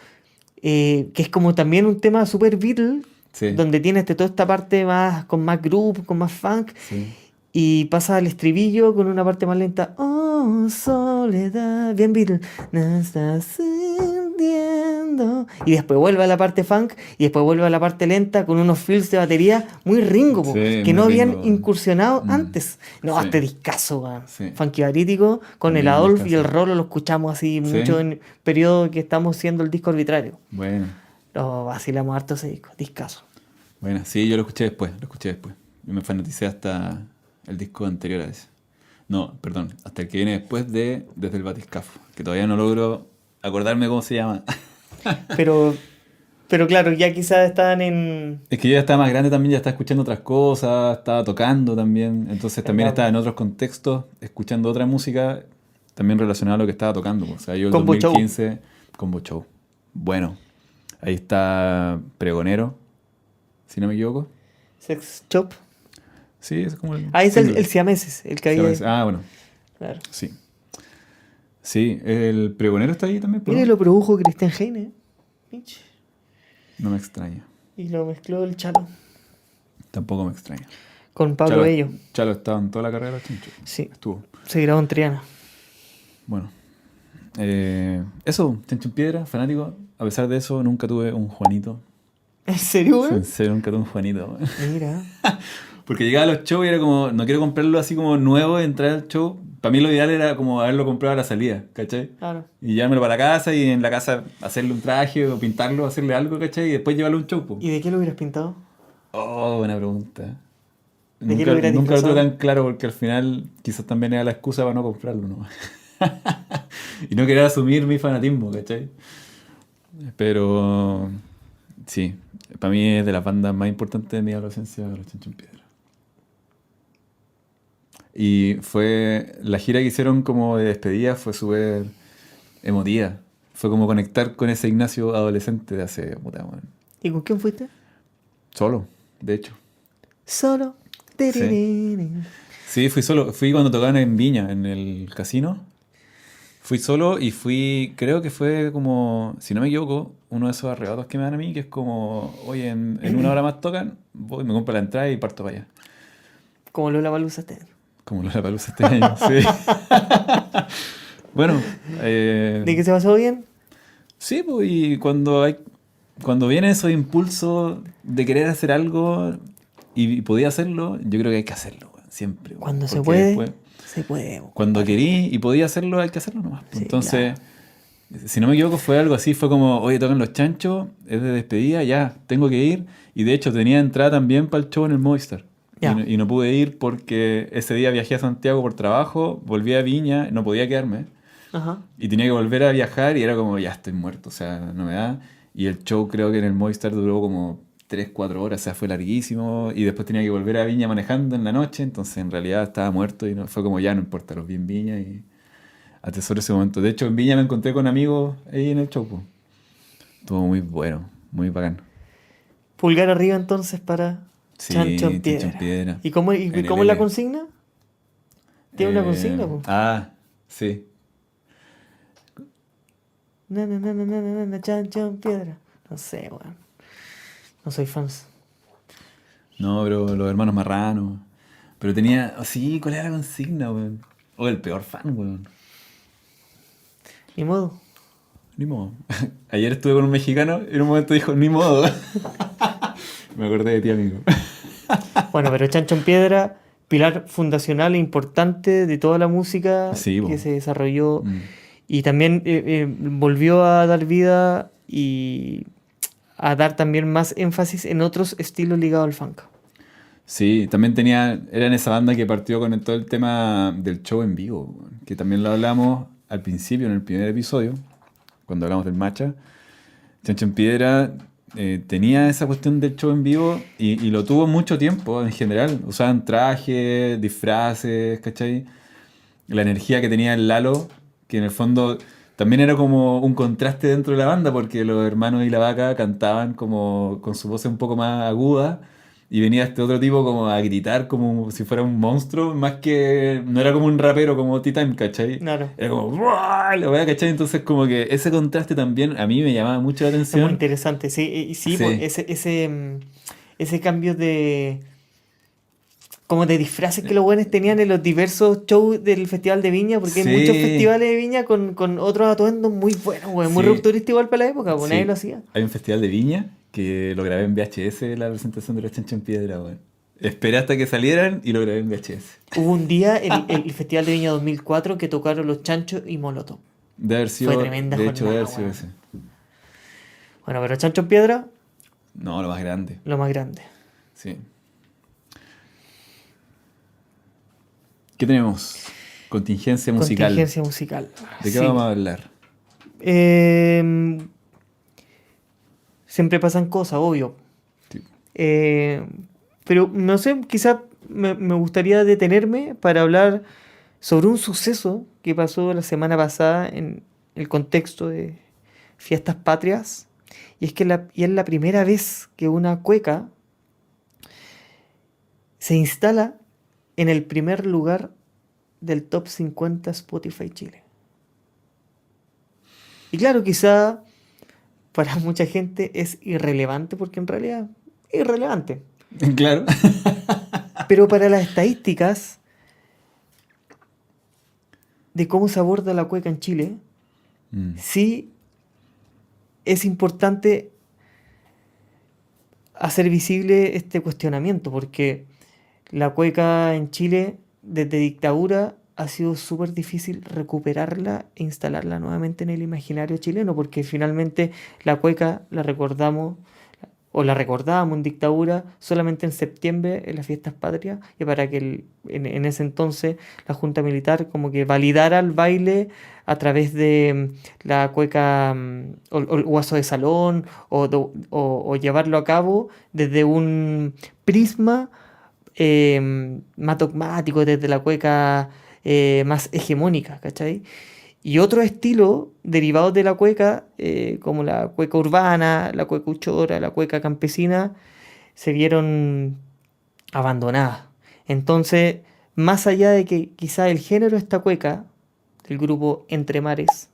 Speaker 2: que es como también un tema super Beatle,
Speaker 1: Sí,
Speaker 2: donde tiene toda esta parte más con más groove, con más funk,
Speaker 1: sí.
Speaker 2: y pasa al estribillo con una parte más lenta. Oh, soledad, bien Beatle. No estás sintiendo. Y después vuelve a la parte funk y después vuelve a la parte lenta con unos fills de batería muy Ringo, po,
Speaker 1: Sí,
Speaker 2: que
Speaker 1: muy
Speaker 2: no habían
Speaker 1: Ringo.
Speaker 2: incursionado
Speaker 1: Mm,
Speaker 2: antes. No,
Speaker 1: sí,
Speaker 2: este discazo, weón.
Speaker 1: sí.
Speaker 2: Funky Barítico con el
Speaker 1: También un
Speaker 2: Adolf y el
Speaker 1: discazo.
Speaker 2: Rolo lo escuchamos así mucho
Speaker 1: Sí,
Speaker 2: en el periodo que estamos haciendo el disco arbitrario.
Speaker 1: bueno.
Speaker 2: Lo vacilamos harto ese disco, discazo.
Speaker 1: Bueno, sí, yo lo escuché después, lo escuché después. Y me fanaticé hasta el disco anterior a ese. No, perdón, hasta el que viene después de Desde el Batiscafo, que todavía no logro acordarme cómo se llama.
Speaker 2: Pero, pero claro, ya quizás estaban en...
Speaker 1: Es que yo ya estaba más grande también, ya estaba escuchando otras cosas, estaba tocando también, entonces también
Speaker 2: ¿Verdad,
Speaker 1: estaba
Speaker 2: po?
Speaker 1: en otros contextos, escuchando otra música, también relacionada a lo que estaba tocando. O sea, yo el
Speaker 2: Combo Show.
Speaker 1: 2015, Combo Show. Bueno, ahí está Pregonero, si no me equivoco.
Speaker 2: Sex Shop.
Speaker 1: Sí, es como el
Speaker 2: Ah, es el
Speaker 1: single.
Speaker 2: siameses, el que
Speaker 1: Se llama
Speaker 2: había.
Speaker 1: ese. Ah, bueno,
Speaker 2: Claro.
Speaker 1: sí. Sí, el Pregonero está ahí también,
Speaker 2: Mire,
Speaker 1: ¿no?
Speaker 2: lo produjo Christian Heine. Mich.
Speaker 1: No me extraña,
Speaker 2: Y lo mezcló el Chalo.
Speaker 1: tampoco me extraña.
Speaker 2: Con Pablo
Speaker 1: Chalo,
Speaker 2: Bello.
Speaker 1: Chalo estaba en toda la carrera de Chincho.
Speaker 2: Sí.
Speaker 1: Estuvo.
Speaker 2: Se grabó en Triana.
Speaker 1: Bueno. Eso, Chancho en Piedra, fanático. A pesar de eso, nunca tuve un Juanito.
Speaker 2: ¿En serio,
Speaker 1: En
Speaker 2: weón?
Speaker 1: serio, nunca tuve un Juanito.
Speaker 2: Mira.
Speaker 1: Porque llegaba a los shows y era como, no quiero comprarlo así como nuevo, entrar al show. Para mí lo ideal era como haberlo comprado a la salida, ¿cachai?
Speaker 2: Claro.
Speaker 1: Y llevármelo para la casa y en la casa hacerle un traje o pintarlo, hacerle algo, ¿cachai? Y después llevarlo a un show, po.
Speaker 2: ¿Y de qué lo hubieras pintado?
Speaker 1: Oh, buena pregunta.
Speaker 2: ¿De qué lo hubieras
Speaker 1: Nunca lo tuve
Speaker 2: disfrazado?
Speaker 1: tan claro porque al final quizás también era la excusa para no comprarlo, ¿no? Y no quería asumir mi fanatismo, ¿cachai? Pero sí, para mí es de las bandas más importantes de mi adolescencia, Los Chancho en Piedra. Y fue la gira que hicieron como de despedida fue súper emotiva. Fue como conectar con ese Ignacio adolescente de hace, puta, bueno,
Speaker 2: ¿Y con quién fuiste?
Speaker 1: solo, de hecho.
Speaker 2: Solo.
Speaker 1: Sí. Sí, fui solo. Fui cuando tocaban en Viña, en el casino. Fui solo y fui, creo que fue como, si no me equivoco, uno de esos arrebatos que me dan a mí, que es como, oye, en una hora más tocan, voy, me compro la entrada y parto para allá.
Speaker 2: Como Lollapalooza este año.
Speaker 1: Como Lollapalooza este año, sí. Bueno,
Speaker 2: ¿De qué se pasó bien?
Speaker 1: sí, pues, y cuando vienen esos impulsos de querer hacer algo y podía hacerlo, yo creo que hay que hacerlo, weón, siempre. Weón,
Speaker 2: Cuando se
Speaker 1: porque
Speaker 2: puede,
Speaker 1: después,
Speaker 2: se puede.
Speaker 1: cuando querí y podía hacerlo, hay que hacerlo nomás.
Speaker 2: Sí,
Speaker 1: Entonces, si no me equivoco, fue algo así, fue como, oye, tocan los chanchos, es de despedida, ya, tengo que ir. Y de hecho tenía entrada también para el show en el Movistar.
Speaker 2: Ya.
Speaker 1: Y no pude ir porque ese día viajé a Santiago por trabajo, volví a Viña, no podía quedarme.
Speaker 2: Ajá.
Speaker 1: Y tenía que volver a viajar y era como, ya estoy muerto, o sea, no me da. Y el show creo que en el Movistar duró como 3 4 horas, o sea, fue larguísimo. Y después tenía que volver a Viña manejando en la noche, entonces en realidad estaba muerto y no, fue como, ya no importa, los vi en Viña y atesoro ese momento. De hecho, en Viña me encontré con amigos ahí en el show, po. Estuvo muy bueno, muy bacán.
Speaker 2: Pulgar arriba entonces para
Speaker 1: Sí,
Speaker 2: Chancho en
Speaker 1: Chancho en
Speaker 2: Piedra.
Speaker 1: Piedra.
Speaker 2: ¿Y cómo,
Speaker 1: En el
Speaker 2: cómo es la
Speaker 1: L.
Speaker 2: consigna? ¿Tiene una consigna? Po?
Speaker 1: Sí.
Speaker 2: Na, na, na, na, na, na, na, Chancho en Piedra. No sé, weón. No soy fans.
Speaker 1: No, pero los hermanos marranos. Pero tenía, sí, ¿cuál era la consigna, weón? O el peor fan, weón.
Speaker 2: Ni modo.
Speaker 1: Ni modo. Ayer estuve con un mexicano y en un momento dijo, ni modo. Me acordé de ti, amigo.
Speaker 2: Bueno, pero Chancho en Piedra, pilar fundacional e importante de toda la música
Speaker 1: Sí,
Speaker 2: que
Speaker 1: po.
Speaker 2: se desarrolló.
Speaker 1: Mm.
Speaker 2: Y también volvió a dar vida y a dar también más énfasis en otros estilos ligados al funk.
Speaker 1: Sí, también era en esa banda que partió con todo el tema del show en vivo, weón, que también lo hablamos al principio, en el primer episodio, cuando hablamos del matcha. Chancho en Piedra tenía esa cuestión del show en vivo y lo tuvo mucho tiempo en general. Usaban trajes, disfraces, ¿cachai? La energía que tenía el Lalo, que en el fondo también era como un contraste dentro de la banda porque los hermanos y la vaca cantaban como con su voz un poco más aguda y venía este otro tipo como a gritar como si fuera un monstruo, más que no era como un rapero como T-Time, ¿cachai?
Speaker 2: Claro.
Speaker 1: Era como ¡buah! La wea, ¿cachai? Entonces como que ese contraste también a mí me llamaba mucho la
Speaker 2: Es muy
Speaker 1: atención.
Speaker 2: interesante, sí, y sí, pues,
Speaker 1: Sí.
Speaker 2: ese cambio de como de disfraces que los buenos tenían en los diversos shows del Festival de Viña, porque hay muchos
Speaker 1: Sí,
Speaker 2: festivales de Viña con otros atuendos muy buenos, güey, muy
Speaker 1: sí,
Speaker 2: rupturista igual para la época, pues nadie lo
Speaker 1: sí.
Speaker 2: hacía.
Speaker 1: Hay un festival de Viña que lo grabé en VHS, la presentación de los Chancho en Piedra, weón. Esperé hasta que salieran y lo grabé en VHS.
Speaker 2: Hubo un día, el Festival de Viña 2004, que tocaron Los Chanchos y Molotov.
Speaker 1: De haber
Speaker 2: Fue
Speaker 1: sido,
Speaker 2: tremenda
Speaker 1: de hecho, de
Speaker 2: jornada,
Speaker 1: haber sido
Speaker 2: weón.
Speaker 1: ese.
Speaker 2: Bueno, pero Chancho en Piedra,
Speaker 1: No, lo más grande,
Speaker 2: lo más grande.
Speaker 1: sí. ¿Qué tenemos? Contingencia musical.
Speaker 2: Contingencia musical.
Speaker 1: ¿De qué
Speaker 2: Sí.
Speaker 1: vamos a hablar?
Speaker 2: Eh, siempre pasan cosas, obvio.
Speaker 1: Sí.
Speaker 2: Pero no sé, quizá me gustaría detenerme para hablar sobre un suceso que pasó la semana pasada en el contexto de fiestas patrias. Y es que es la primera vez que una cueca se instala en el primer lugar del top 50 Spotify Chile. Y claro, quizá para mucha gente es irrelevante, porque en realidad es irrelevante.
Speaker 1: Claro.
Speaker 2: Pero para las estadísticas de cómo se aborda la cueca en Chile,
Speaker 1: Mm,
Speaker 2: sí es importante hacer visible este cuestionamiento, porque la cueca en Chile, desde dictadura, ha sido súper difícil recuperarla e instalarla nuevamente en el imaginario chileno, porque finalmente la cueca la recordamos, o la recordábamos en dictadura solamente en septiembre, en las fiestas patrias, y para que en ese entonces la Junta Militar como que validara el baile a través de la cueca o el guaso de salón, o llevarlo a cabo desde un prisma más dogmático, desde la cueca más hegemónica, ¿cachai? Y otros estilos derivados de la cueca, como la cueca urbana, la cueca uchora, la cueca campesina, se vieron abandonadas. Entonces, más allá de que quizá el género de esta cueca, del grupo Entre Mares,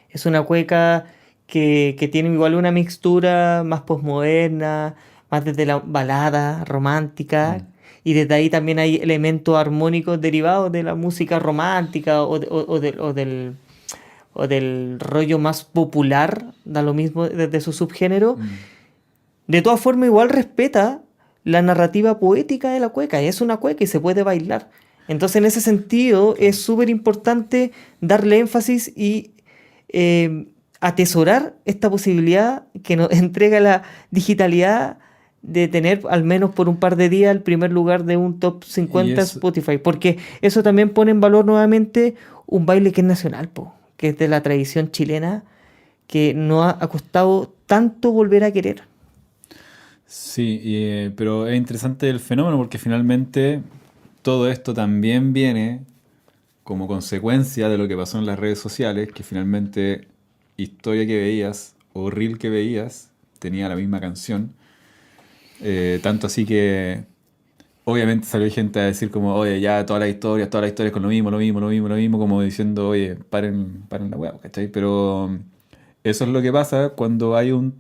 Speaker 2: es una cueca que tiene igual una mixtura más posmoderna, más desde la balada romántica,
Speaker 1: mm.
Speaker 2: y desde ahí también hay elementos armónicos derivados de la música romántica o del rollo más popular, da lo mismo desde su subgénero.
Speaker 1: Mm.
Speaker 2: De todas formas, igual respeta la narrativa poética de la cueca, es una cueca y se puede bailar. Entonces, en ese sentido, es súper importante darle énfasis y atesorar esta posibilidad que nos entrega la digitalidad de tener al menos por un par de días el primer lugar de un top
Speaker 1: Y
Speaker 2: 50
Speaker 1: eso,
Speaker 2: Spotify, porque eso también pone en valor nuevamente un baile que es nacional, po, que es de la tradición chilena, que nos ha costado tanto volver a querer.
Speaker 1: sí, pero es interesante el fenómeno porque finalmente todo esto también viene como consecuencia de lo que pasó en las redes sociales, que finalmente historia que veías o reel que veías tenía la misma canción. Tanto así que obviamente salió gente a decir como, oye, ya todas las historias con lo mismo, lo mismo, lo mismo, lo mismo, como diciendo, oye, paren la hueá, ¿cachai? Pero eso es lo que pasa cuando hay un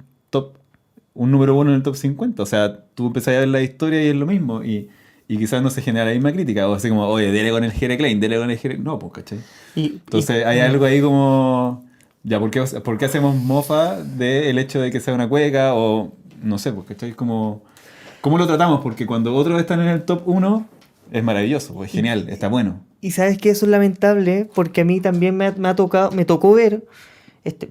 Speaker 1: número uno en el top 50. O sea, tú empezás a ver la historia y es lo mismo. Y quizás no se genera la misma crítica. O así como, oye, dele con el Jere Klein, dele con el Jere... No, pues, ¿cachai?
Speaker 2: Y, y-
Speaker 1: Entonces hay algo ahí como, ya, ¿por qué hacemos mofa del hecho de que sea una cueca? O no sé, pues, ¿cachai? Como, ¿cómo lo tratamos? Porque cuando otros están en el top uno es maravilloso, pues,
Speaker 2: y-
Speaker 1: genial, está bueno.
Speaker 2: y sabes que eso es lamentable, porque a mí también me tocó ver este,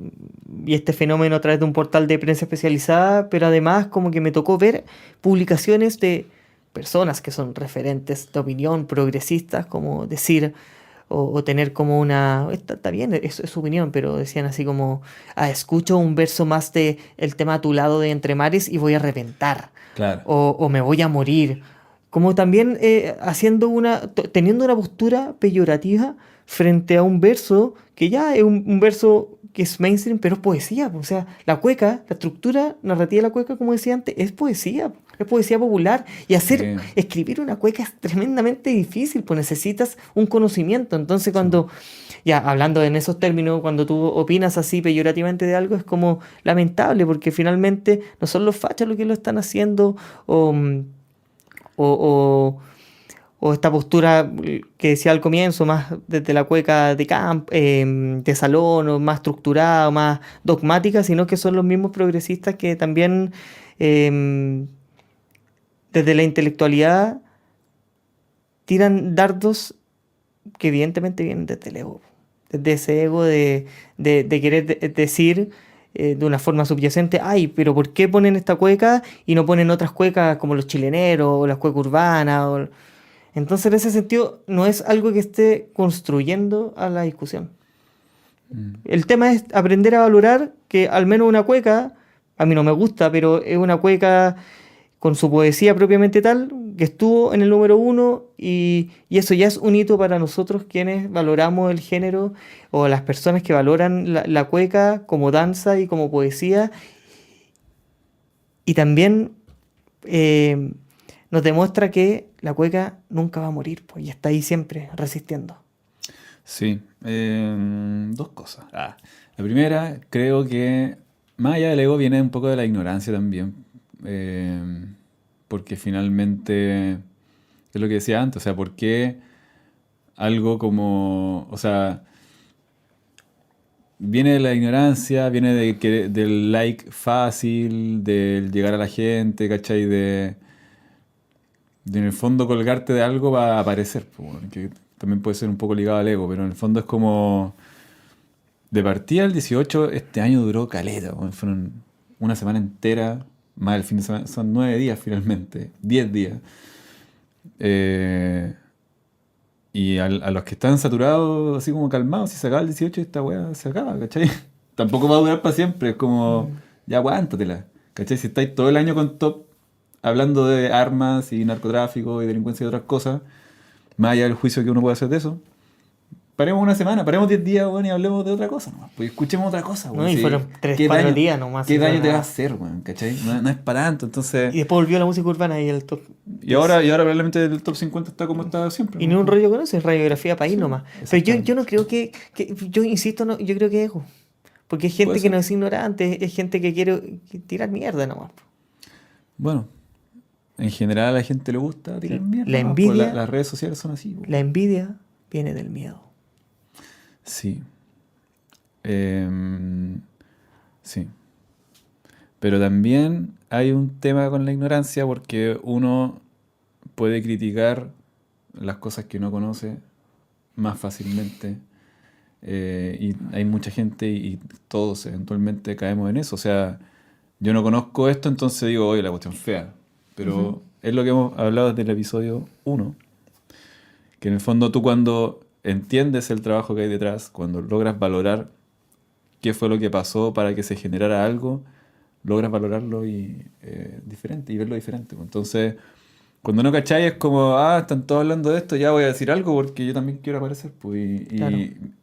Speaker 2: este fenómeno a través de un portal de prensa especializada, pero además como que me tocó ver publicaciones de personas que son referentes de opinión, progresistas, como decir, o tener como está bien, es su opinión, pero decían así como, escucho un verso más de el tema a tu lado de Entre Mares y voy a reventar,
Speaker 1: Claro.
Speaker 2: o me voy a morir. como también teniendo una postura peyorativa frente a un verso que ya es un verso que es mainstream, pero es poesía. O sea, la cueca, la estructura narrativa de la cueca, como decía antes, es poesía popular. Y
Speaker 1: Sí,
Speaker 2: escribir una cueca es tremendamente difícil, pues necesitas un conocimiento. Entonces,
Speaker 1: sí.
Speaker 2: ya hablando en esos términos, cuando tú opinas así peyorativamente de algo, es como lamentable, porque finalmente no son los fachas los que lo están haciendo, o, o, o- o esta postura que decía al comienzo, más desde la cueca de salón, o más estructurada, o más dogmática, sino que son los mismos progresistas que también em, desde la intelectualidad tiran dardos que evidentemente vienen desde el ego, desde ese ego de querer decir de una forma subyacente, ay, pero ¿por qué ponen esta cueca y no ponen otras cuecas como los chileneros o las cuecas urbanas? Entonces, en ese sentido, no es algo que esté construyendo a la discusión.
Speaker 1: Mm.
Speaker 2: El tema es aprender a valorar que al menos una cueca, a mí no me gusta, pero es una cueca con su poesía propiamente tal, que estuvo en el número uno y eso ya es un hito para nosotros quienes valoramos el género o las personas que valoran la cueca como danza y como poesía y también eh, nos demuestra que la cueca nunca va a morir, pues, y está ahí siempre resistiendo.
Speaker 1: Sí, dos cosas. La primera, creo que más allá del ego viene un poco de la ignorancia también, porque finalmente es lo que decía antes, o sea, ¿por qué algo como, o sea, viene de la ignorancia, viene del like fácil, del llegar a la gente, ¿cachai? De en el fondo colgarte de algo va a aparecer, po, weón, que también puede ser un poco ligado al ego, pero en el fondo es como de partida el 18 este año duró caleta, weón, fueron una semana entera, más el fin de semana, son 9 días finalmente, 10 días. Eh, y a los que están saturados, así como calmados, si se acaba el 18 esta weá se acaba, ¿cachai? Tampoco va a durar para siempre, es como,
Speaker 2: Mm.
Speaker 1: ya aguántatela, ¿cachai? Si estáis todo el año con top hablando de armas y narcotráfico y delincuencia y otras cosas, más allá del juicio que uno puede hacer de eso, paremos una semana, paremos 10 días, weón, y hablemos de otra cosa nomás. Pues escuchemos otra cosa,
Speaker 2: ¿No?
Speaker 1: weón.
Speaker 2: Y
Speaker 1: Si,
Speaker 2: fueron tres,
Speaker 1: ¿qué
Speaker 2: cuatro
Speaker 1: daño,
Speaker 2: días nomás,
Speaker 1: qué
Speaker 2: y fue
Speaker 1: daño te va a
Speaker 2: nada.
Speaker 1: hacer, weón? ¿Cachai? No es para tanto, entonces.
Speaker 2: Y después volvió la música urbana y el top
Speaker 1: Y ahora,
Speaker 2: 10.
Speaker 1: y ahora probablemente el top 50 está como está siempre,
Speaker 2: Y ni
Speaker 1: ¿no?
Speaker 2: un rollo con eso, es radiografía país
Speaker 1: Sí,
Speaker 2: nomás. Pero yo no
Speaker 1: exactamente.
Speaker 2: creo yo insisto, no, yo creo que es ego. Porque es
Speaker 1: Puede
Speaker 2: gente que
Speaker 1: ser.
Speaker 2: no es ignorante, es gente que quiere tirar mierda nomás.
Speaker 1: Bueno, en general a la gente le gusta tirar mierda,
Speaker 2: La
Speaker 1: ¿no? Pues
Speaker 2: envidia,
Speaker 1: las redes sociales son así, po.
Speaker 2: la envidia viene del miedo.
Speaker 1: Sí. Em, sí. Pero también hay un tema con la ignorancia porque uno puede criticar las cosas que no conoce más fácilmente. Y hay mucha gente y todos eventualmente caemos en eso. O sea, yo no conozco esto, entonces digo, oye, la cuestión fea.
Speaker 2: Ujú.
Speaker 1: Pero es lo que hemos hablado desde el episodio uno, que en el fondo tú cuando entiendes el trabajo que hay detrás, cuando logras valorar qué fue lo que pasó para que se generara algo, logras valorarlo diferente y verlo diferente, pues. Entonces, cuando no cachai es como, están todos hablando de esto, ya voy a decir algo porque yo también quiero aparecer, pues,
Speaker 2: Claro.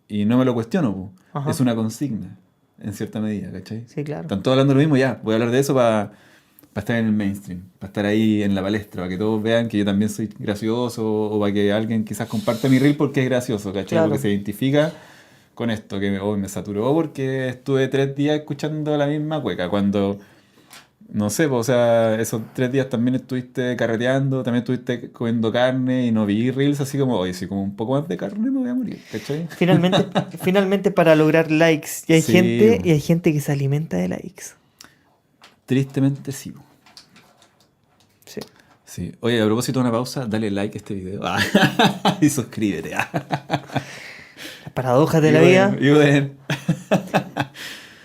Speaker 1: y no me lo cuestiono, pues. Es
Speaker 2: Ajá.
Speaker 1: una consigna, en cierta medida, ¿cachai?
Speaker 2: Sí, claro.
Speaker 1: Están todos hablando de lo mismo, ya, voy a hablar de eso para estar en el mainstream, para estar ahí en la palestra, para que todos vean que yo también soy gracioso, o para que alguien quizás comparta mi reel porque es gracioso, ¿cachai? Porque
Speaker 2: Claro.
Speaker 1: se identifica con esto, que hoy me saturó porque estuve 3 días escuchando la misma cueca, cuando, no sé, pues, o sea, esos 3 días también estuviste carreteando, también estuviste comiendo carne y no vi reels así como, oye, si como un poco más de carne me voy a morir, ¿cachai?
Speaker 2: Finalmente para lograr likes.
Speaker 1: Sí,
Speaker 2: Y hay gente que se alimenta de likes.
Speaker 1: tristemente sí, po.
Speaker 2: Sí.
Speaker 1: Sí. Oye, a propósito de una pausa, dale like a este video. Y suscríbete.
Speaker 2: Las paradojas de
Speaker 1: Y
Speaker 2: la
Speaker 1: bueno,
Speaker 2: vida.
Speaker 1: y bueno.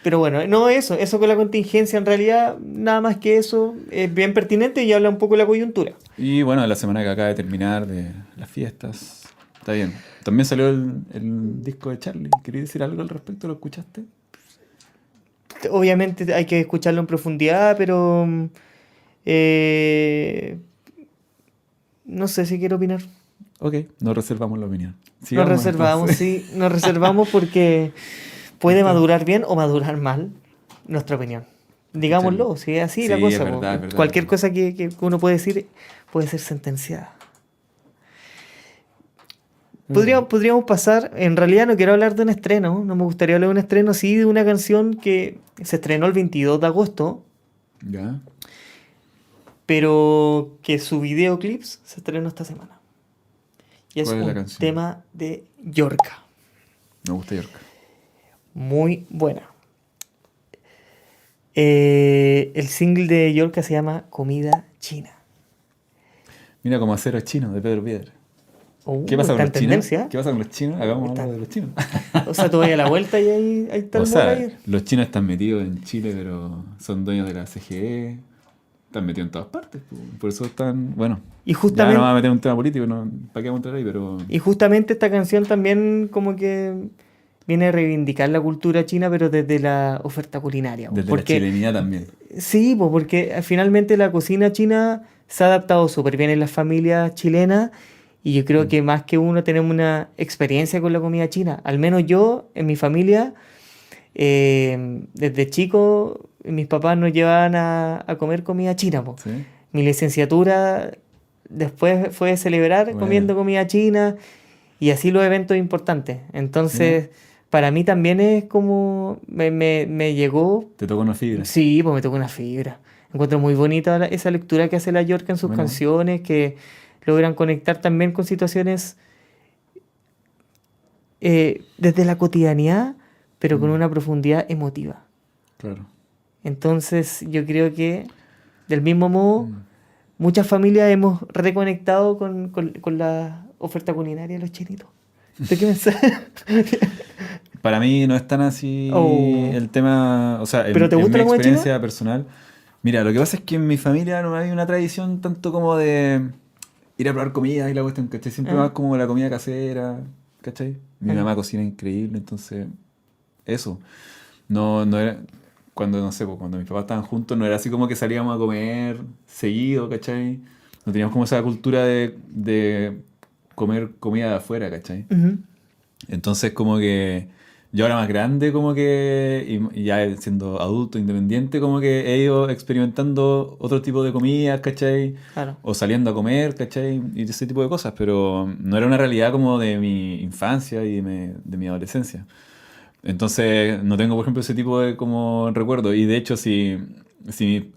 Speaker 2: Pero bueno, no eso con la contingencia en realidad, nada más que eso, es bien pertinente y habla un poco de la coyuntura.
Speaker 1: Y bueno, la semana que acaba de terminar de las fiestas. Está bien. También salió el disco de Charlie. ¿Querías decir algo al respecto? ¿Lo escuchaste?
Speaker 2: Obviamente hay que escucharlo en profundidad, pero eh, No sé si quiero opinar.
Speaker 1: Ok, nos reservamos la opinión.
Speaker 2: Nos
Speaker 1: Sigamos,
Speaker 2: reservamos,
Speaker 1: entonces.
Speaker 2: sí, nos reservamos porque puede madurar bien o madurar mal nuestra opinión. Digámoslo, si es así la
Speaker 1: Sí,
Speaker 2: cosa, po.
Speaker 1: es verdad, es
Speaker 2: Cualquier
Speaker 1: verdad.
Speaker 2: cosa que uno puede decir puede ser sentenciada.
Speaker 1: Es verdad.
Speaker 2: Podríamos pasar, en realidad no quiero hablar de un estreno, no me gustaría hablar de un estreno, sí de una canción que se estrenó el 22 de agosto,
Speaker 1: ¿Ya?
Speaker 2: pero que su videoclips se estrenó esta semana. Y es
Speaker 1: ¿Cuál es la
Speaker 2: un
Speaker 1: canción?
Speaker 2: tema de Yorka,
Speaker 1: Me gusta York.
Speaker 2: muy buena. El single de Yorka se llama Comida China.
Speaker 1: Mira, como Acero Chino, de Pedro Piedra. ¿Qué pasa con
Speaker 2: Está en
Speaker 1: los chinos?
Speaker 2: tendencia.
Speaker 1: ¿Qué pasa con los chinos? Hagamos
Speaker 2: Está-
Speaker 1: algo de los chinos.
Speaker 2: O sea, tú vas a la vuelta y ahí está
Speaker 1: O
Speaker 2: el mall
Speaker 1: sea,
Speaker 2: ahí.
Speaker 1: los chinos están metidos en Chile, pero son dueños de la CGE. Están metidos en todas partes. Por eso están. Bueno,
Speaker 2: Y
Speaker 1: ya no
Speaker 2: justamente,
Speaker 1: vamos a meter un tema político, no, ¿para qué vamos a entrar ahí? Pero.
Speaker 2: y justamente esta canción también como que viene a reivindicar la cultura china, pero desde la oferta culinaria. Po.
Speaker 1: Desde la
Speaker 2: Porque,
Speaker 1: chilenidad también.
Speaker 2: sí, po, porque finalmente la cocina china se ha adaptado súper bien en las familias chilenas y yo creo
Speaker 1: Mm.
Speaker 2: que más que uno tenemos una experiencia con la comida china. Al menos yo, en mi familia, desde chico, mis papás nos llevaban a comer comida china, po.
Speaker 1: ¿Sí?
Speaker 2: Mi licenciatura después fue celebrar
Speaker 1: Bueno,
Speaker 2: comiendo comida china y así los eventos importantes.
Speaker 1: mira,
Speaker 2: Entonces, para mí también es como me llegó,
Speaker 1: te tocó una fibra.
Speaker 2: sí, pues me tocó una fibra. Encuentro muy bonita esa lectura que hace la Yorka en sus
Speaker 1: Bueno,
Speaker 2: canciones, que logran conectar también con situaciones desde la cotidianidad, pero con
Speaker 1: mm,
Speaker 2: una profundidad emotiva.
Speaker 1: claro.
Speaker 2: Entonces, yo creo que del mismo modo
Speaker 1: Mm.
Speaker 2: muchas familias hemos reconectado con la oferta culinaria de los chinitos. ¿Tú qué pensás?
Speaker 1: Para mí no es tan así
Speaker 2: Oh,
Speaker 1: el tema, o sea,
Speaker 2: ¿pero te
Speaker 1: en
Speaker 2: gusta
Speaker 1: mi
Speaker 2: la comida china?
Speaker 1: experiencia personal. Mira, lo que pasa es que en mi familia no hay una tradición tanto como de ir a probar comida y la cuestión, ¿cachai? Siempre
Speaker 2: Ah,
Speaker 1: más como la comida casera, ¿cachai? Mi
Speaker 2: ah,
Speaker 1: mamá cocina increíble, entonces, eso. No, no era, cuando, no sé, pues, cuando mis papás estaban juntos, no era así como que salíamos a comer seguido, ¿cachai? No teníamos como esa cultura de comer comida de afuera, ¿cachai?
Speaker 2: ujú,
Speaker 1: Entonces como que yo ahora más grande como que, y ya siendo adulto, independiente, como que he ido experimentando otro tipo de comidas, ¿cachai?
Speaker 2: claro.
Speaker 1: O saliendo a comer, ¿cachai? Y ese tipo de cosas, pero no era una realidad como de mi infancia y de mi adolescencia. Entonces no tengo, por ejemplo, ese tipo de como recuerdo. Y de hecho, si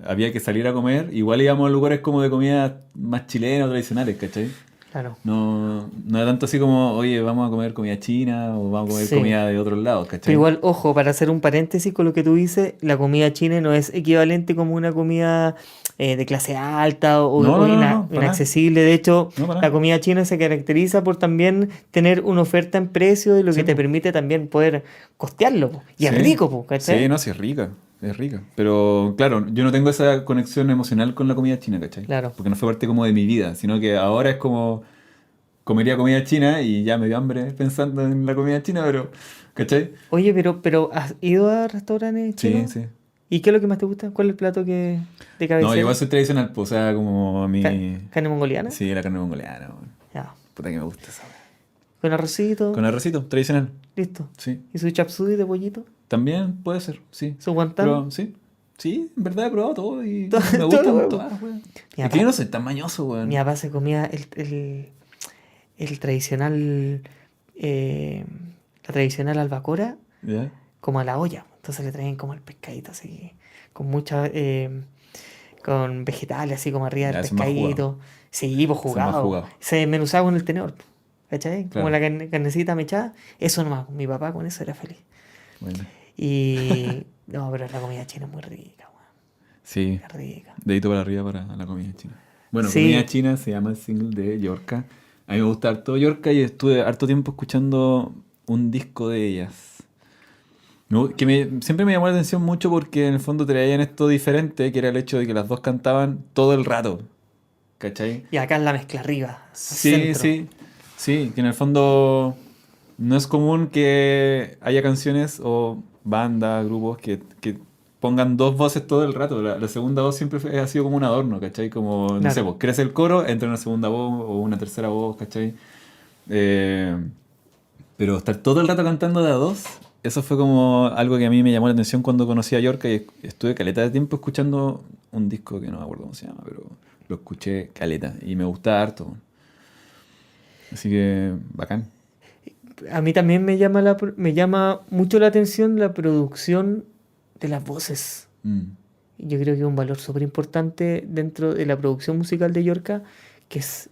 Speaker 1: había que salir a comer, igual íbamos a lugares como de comida más chilenas o tradicionales, ¿cachai?
Speaker 2: Claro.
Speaker 1: No, no era tanto así como, oye, vamos a comer comida china o vamos a comer
Speaker 2: Sí.
Speaker 1: comida de otros lados,
Speaker 2: Pero
Speaker 1: ¿cachai?
Speaker 2: igual, ojo, para hacer un paréntesis con lo que tú dices, la comida china no es equivalente como una comida de clase alta
Speaker 1: No,
Speaker 2: o
Speaker 1: no, no, no, para nada.
Speaker 2: inaccesible. De hecho,
Speaker 1: No, para
Speaker 2: la
Speaker 1: nada.
Speaker 2: comida china se caracteriza por también tener una oferta en precio y lo
Speaker 1: Sí,
Speaker 2: que te
Speaker 1: po.
Speaker 2: permite también poder costearlo. Po. Y es
Speaker 1: Sí,
Speaker 2: rico, po,
Speaker 1: sí,
Speaker 2: ¿cachai?
Speaker 1: no, sí, es rica, es rica. Pero claro, yo no tengo esa conexión emocional con la comida china, ¿cachai?
Speaker 2: Claro.
Speaker 1: Porque no fue parte como de mi vida, sino que ahora es como comería comida china y ya me dio hambre pensando en la comida china, pero, ¿cachai?
Speaker 2: Oye, pero ¿has ido a restaurantes
Speaker 1: Sí,
Speaker 2: chinos?
Speaker 1: sí.
Speaker 2: ¿Y qué es lo que más te gusta? ¿Cuál es el plato que de
Speaker 1: No, yo igual
Speaker 2: cabecera?
Speaker 1: soy tradicional, pues, o sea, como mi...
Speaker 2: ¿Carne mongoliana?
Speaker 1: Sí, la carne mongoliana, weón.
Speaker 2: Ya.
Speaker 1: Puta que me gusta esa.
Speaker 2: ¿Con arrocito?
Speaker 1: Con arrocito, tradicional.
Speaker 2: Listo.
Speaker 1: Sí.
Speaker 2: ¿Y su chap suey de pollito?
Speaker 1: También puede ser, sí.
Speaker 2: ¿Su guantán?
Speaker 1: Pero sí, sí, en verdad he probado todo y
Speaker 2: Todo,
Speaker 1: me
Speaker 2: todo lo
Speaker 1: gustan
Speaker 2: huevo.
Speaker 1: todas las weas.
Speaker 2: Mi
Speaker 1: Es que yo
Speaker 2: papá,
Speaker 1: no soy tan mañoso,
Speaker 2: mi
Speaker 1: weón.
Speaker 2: papá se comía el tradicional, eh, la tradicional albacora
Speaker 1: ¿Ya?
Speaker 2: como a la olla. Entonces le traían como el pescadito así, con mucha, con vegetales así como arriba del
Speaker 1: Ya, eso es más jugado.
Speaker 2: pescadito. Sí, pues
Speaker 1: Eso es más
Speaker 2: jugado.
Speaker 1: jugado.
Speaker 2: Se desmenuzaba con el tenedor, ¿cachai? Como
Speaker 1: Claro.
Speaker 2: la carnecita mechada. Eso nomás, mi papá con eso era feliz.
Speaker 1: Bueno.
Speaker 2: Y no, pero la comida china es muy rica, weón.
Speaker 1: Sí,
Speaker 2: Es rica.
Speaker 1: dedito para arriba para la comida china. Bueno, comida
Speaker 2: Sí,
Speaker 1: china se llama el single de Yorka. A mí me gusta harto Yorka y estuve harto tiempo escuchando un disco de ellas. Siempre me llamó la atención mucho porque en el fondo traían esto diferente, que era el hecho de que las dos cantaban todo el rato. ¿Cachai?
Speaker 2: y acá es la mezcla arriba, al
Speaker 1: Sí,
Speaker 2: centro.
Speaker 1: sí, sí, que en el fondo no es común que haya canciones o bandas, grupos que pongan dos voces todo el rato. La segunda voz siempre ha sido como un adorno, ¿cachai? Como, no sé,
Speaker 2: Claro.
Speaker 1: pues crece el coro, entra una segunda voz o una tercera voz, ¿cachai? Eh, pero estar todo el rato cantando de a dos, eso fue como algo que a mí me llamó la atención cuando conocí a Yorka y estuve caleta de tiempo escuchando un disco que no me acuerdo cómo se llama, pero lo escuché caleta y me gusta harto. Así que, bacán.
Speaker 2: A mí también me llama mucho la atención la producción de las voces.
Speaker 1: Mm,
Speaker 2: Yo creo que es un valor súper importante dentro de la producción musical de Yorka, que es,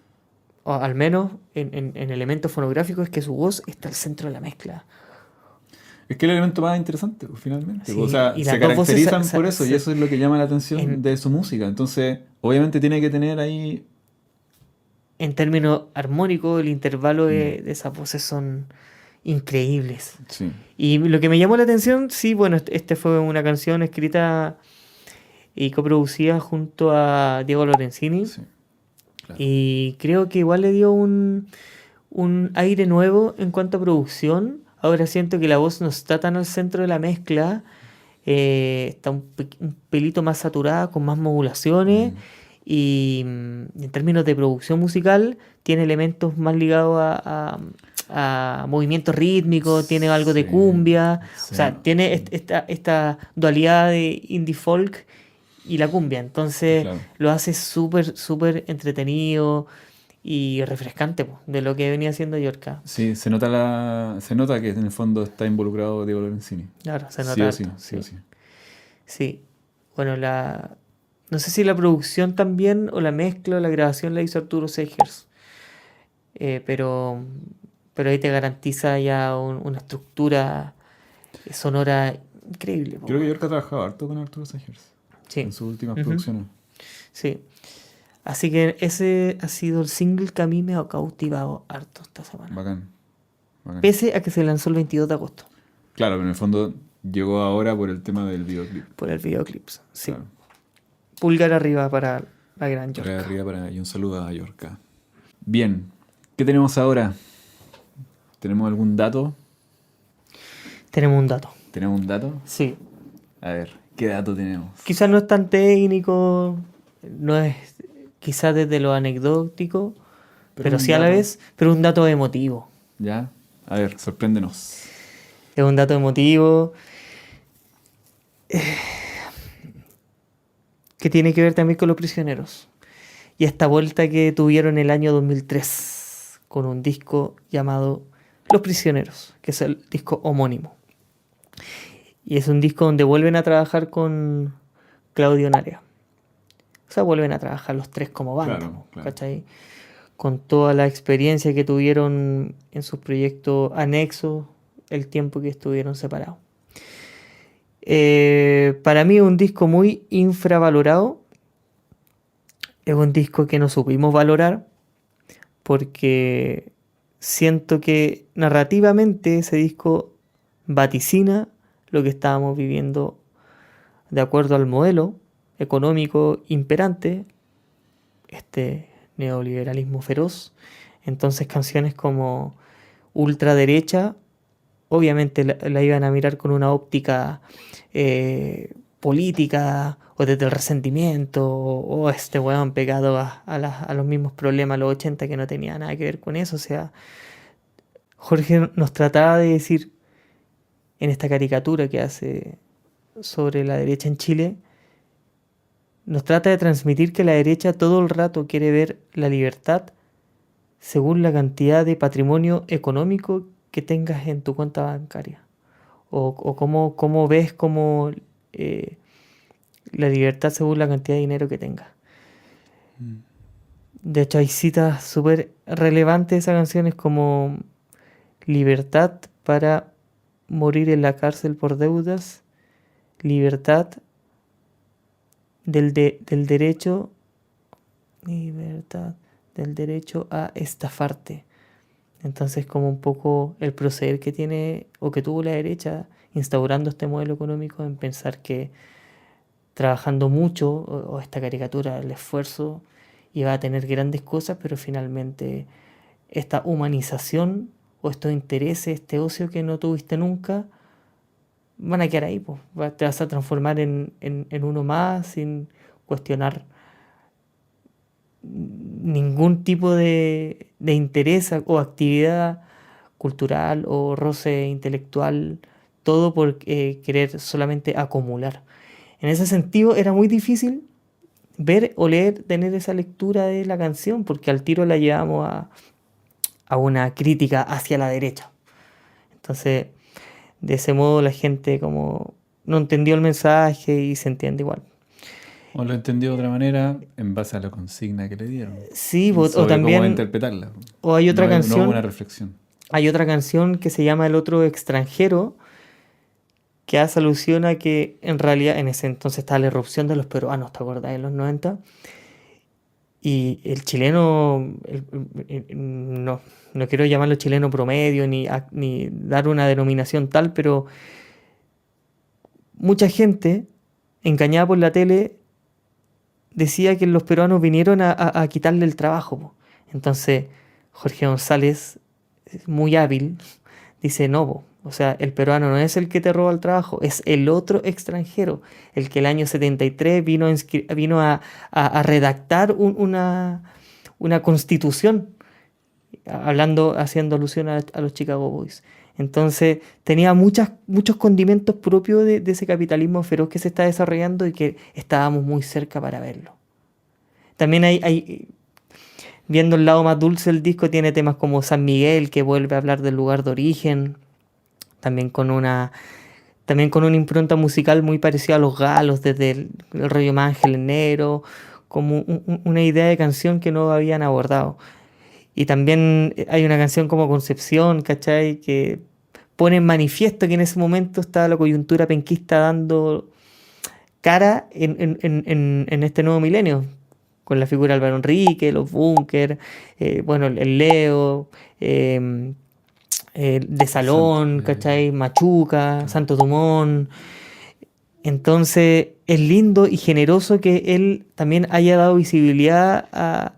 Speaker 2: o al menos en elementos fonográficos, es que su voz está al centro de la mezcla.
Speaker 1: Es que el elemento más interesante, pues, finalmente. O
Speaker 2: Sí,
Speaker 1: sea,
Speaker 2: y
Speaker 1: se
Speaker 2: las dos voces
Speaker 1: caracterizan por eso y eso es lo que llama la atención
Speaker 2: en,
Speaker 1: de su música. Entonces, obviamente tiene que tener ahí...
Speaker 2: en términos armónicos, el intervalo
Speaker 1: Mm,
Speaker 2: de esas voces son increíbles.
Speaker 1: sí,
Speaker 2: Y lo que me llamó la atención, sí, bueno, este fue una canción escrita y coproducida junto a Diego Lorenzini.
Speaker 1: sí, claro.
Speaker 2: Y creo que igual le dio un aire nuevo en cuanto a producción. Ahora siento que la voz no está tan al centro de la mezcla. Está un pelito más saturada, con más modulaciones.
Speaker 1: Mm,
Speaker 2: Y en términos de producción musical, tiene elementos más ligados a movimientos rítmicos, tiene algo de
Speaker 1: sí,
Speaker 2: cumbia. O
Speaker 1: sí,
Speaker 2: sea, tiene esta dualidad de indie folk y la cumbia. Entonces
Speaker 1: claro.
Speaker 2: lo hace súper, súper entretenido y refrescante po, de lo que venía haciendo Yorka.
Speaker 1: Sí, se nota que en el fondo está involucrado Diego Lorenzini.
Speaker 2: Claro, se
Speaker 1: Sí
Speaker 2: nota
Speaker 1: o
Speaker 2: harto,
Speaker 1: sí, sí o
Speaker 2: sí.
Speaker 1: sí.
Speaker 2: Sí. Bueno, no sé si la producción también o la mezcla o la grabación la hizo Arturo Segers, eh, pero, pero ahí te garantiza ya una estructura sonora increíble, po,
Speaker 1: Creo que
Speaker 2: weón.
Speaker 1: Yorka ha trabajado harto con Arturo Segers en
Speaker 2: Sí.
Speaker 1: sus últimas
Speaker 2: Ujú.
Speaker 1: producciones.
Speaker 2: Sí. Así que ese ha sido el single que a mí me ha cautivado harto esta semana.
Speaker 1: Bacán, bacán.
Speaker 2: Pese a que se lanzó el 22 de agosto
Speaker 1: Claro, pero en el fondo llegó ahora por el tema del videoclip.
Speaker 2: por el videoclip. Sí.
Speaker 1: Claro.
Speaker 2: Pulgar arriba para la gran
Speaker 1: Para
Speaker 2: York.
Speaker 1: arriba y un saludo a Yorka. Bien, ¿qué tenemos ahora? ¿Tenemos algún dato?
Speaker 2: Tenemos un dato.
Speaker 1: ¿Tenemos un dato?
Speaker 2: Sí.
Speaker 1: A ver, ¿qué dato tenemos?
Speaker 2: Quizás no es tan técnico, no es quizás desde lo anecdótico, pero
Speaker 1: un
Speaker 2: sí a la
Speaker 1: dato.
Speaker 2: vez, pero un dato emotivo.
Speaker 1: ¿Ya? A ver, sorpréndenos.
Speaker 2: Es un dato emotivo que tiene que ver también con los prisioneros. Y esta vuelta que tuvieron el año 2003 con un disco llamado Los Prisioneros, que es el disco homónimo. Y es un disco donde vuelven a trabajar con Claudio Narea. O sea, vuelven a trabajar los tres como banda,
Speaker 1: Claro, claro.
Speaker 2: ¿cachai? Con toda la experiencia que tuvieron en sus proyectos anexos, el tiempo que estuvieron separados. Para mí es un disco muy infravalorado. Es un disco que no supimos valorar porque siento que narrativamente ese disco vaticina lo que estábamos viviendo de acuerdo al modelo económico imperante, este neoliberalismo feroz. Entonces canciones como ultraderecha, obviamente la iban a mirar con una óptica política o desde el resentimiento o este weón pegado a los mismos problemas de los 80 que no tenía nada que ver con eso. O sea, Jorge nos trataba de decir en esta caricatura que hace sobre la derecha en Chile, nos trata de transmitir que la derecha todo el rato quiere ver la libertad según la cantidad de patrimonio económico que tengas en tu cuenta bancaria. O cómo ves como la libertad según la cantidad de dinero que tengas. De hecho, hay citas súper relevantes de esas canciones como libertad para morir en la cárcel por deudas, libertad del derecho, libertad del derecho a estafarte. Entonces, como un poco el proceder que tiene o que tuvo la derecha instaurando este modelo económico en pensar que trabajando mucho o esta caricatura, el esfuerzo iba a tener grandes cosas, pero finalmente esta humanización o estos intereses, este ocio que no tuviste nunca, van a quedar ahí, pues. Te vas a transformar en uno más sin cuestionar ningún tipo de interés o actividad cultural o roce intelectual, todo por querer solamente acumular. En ese sentido era muy difícil ver o leer, tener esa lectura de la canción, porque al tiro la llevamos a una crítica hacia la derecha. Entonces, de ese modo la gente como no entendió el mensaje y se entiende igual.
Speaker 1: O lo entendió de otra manera en base a la consigna que le dieron.
Speaker 2: Sí, o
Speaker 1: Sobre cómo
Speaker 2: también,
Speaker 1: interpretarla.
Speaker 2: o hay otra
Speaker 1: No hubo una
Speaker 2: canción,
Speaker 1: reflexión.
Speaker 2: hay otra canción que se llama El otro extranjero, que hace alusión a que en realidad en ese entonces estaba la irrupción de los peruanos, ¿te acordás? En los 90. Y el chileno, no, no quiero llamarlo chileno promedio ni dar una denominación tal, pero mucha gente, engañada por la tele, decía que los peruanos vinieron a quitarle el trabajo, po. Entonces, Jorge González, muy hábil, dice, no, po. O sea, el peruano no es el que te roba el trabajo, es el otro extranjero, el que el año 73 vino a redactar una constitución, haciendo alusión a los Chicago Boys. Entonces tenía muchos condimentos propios de ese capitalismo feroz que se está desarrollando y que estábamos muy cerca para verlo. También viendo el lado más dulce del disco, tiene temas como San Miguel, que vuelve a hablar del lugar de origen, también también con una impronta musical muy parecida a Los Galos, desde el rollo más Ángeles Negro, como una idea de canción que no habían abordado. Y también hay una canción como Concepción, ¿cachai? Que pone en manifiesto que en ese momento estaba la coyuntura penquista dando cara en este nuevo milenio, con la figura de Álvaro Enrique, los Búnker, bueno, el Leo, de Salón, ¿cachai? Machuca,
Speaker 1: Claro.
Speaker 2: Santo Dumont. Entonces es lindo y generoso que él también haya dado visibilidad a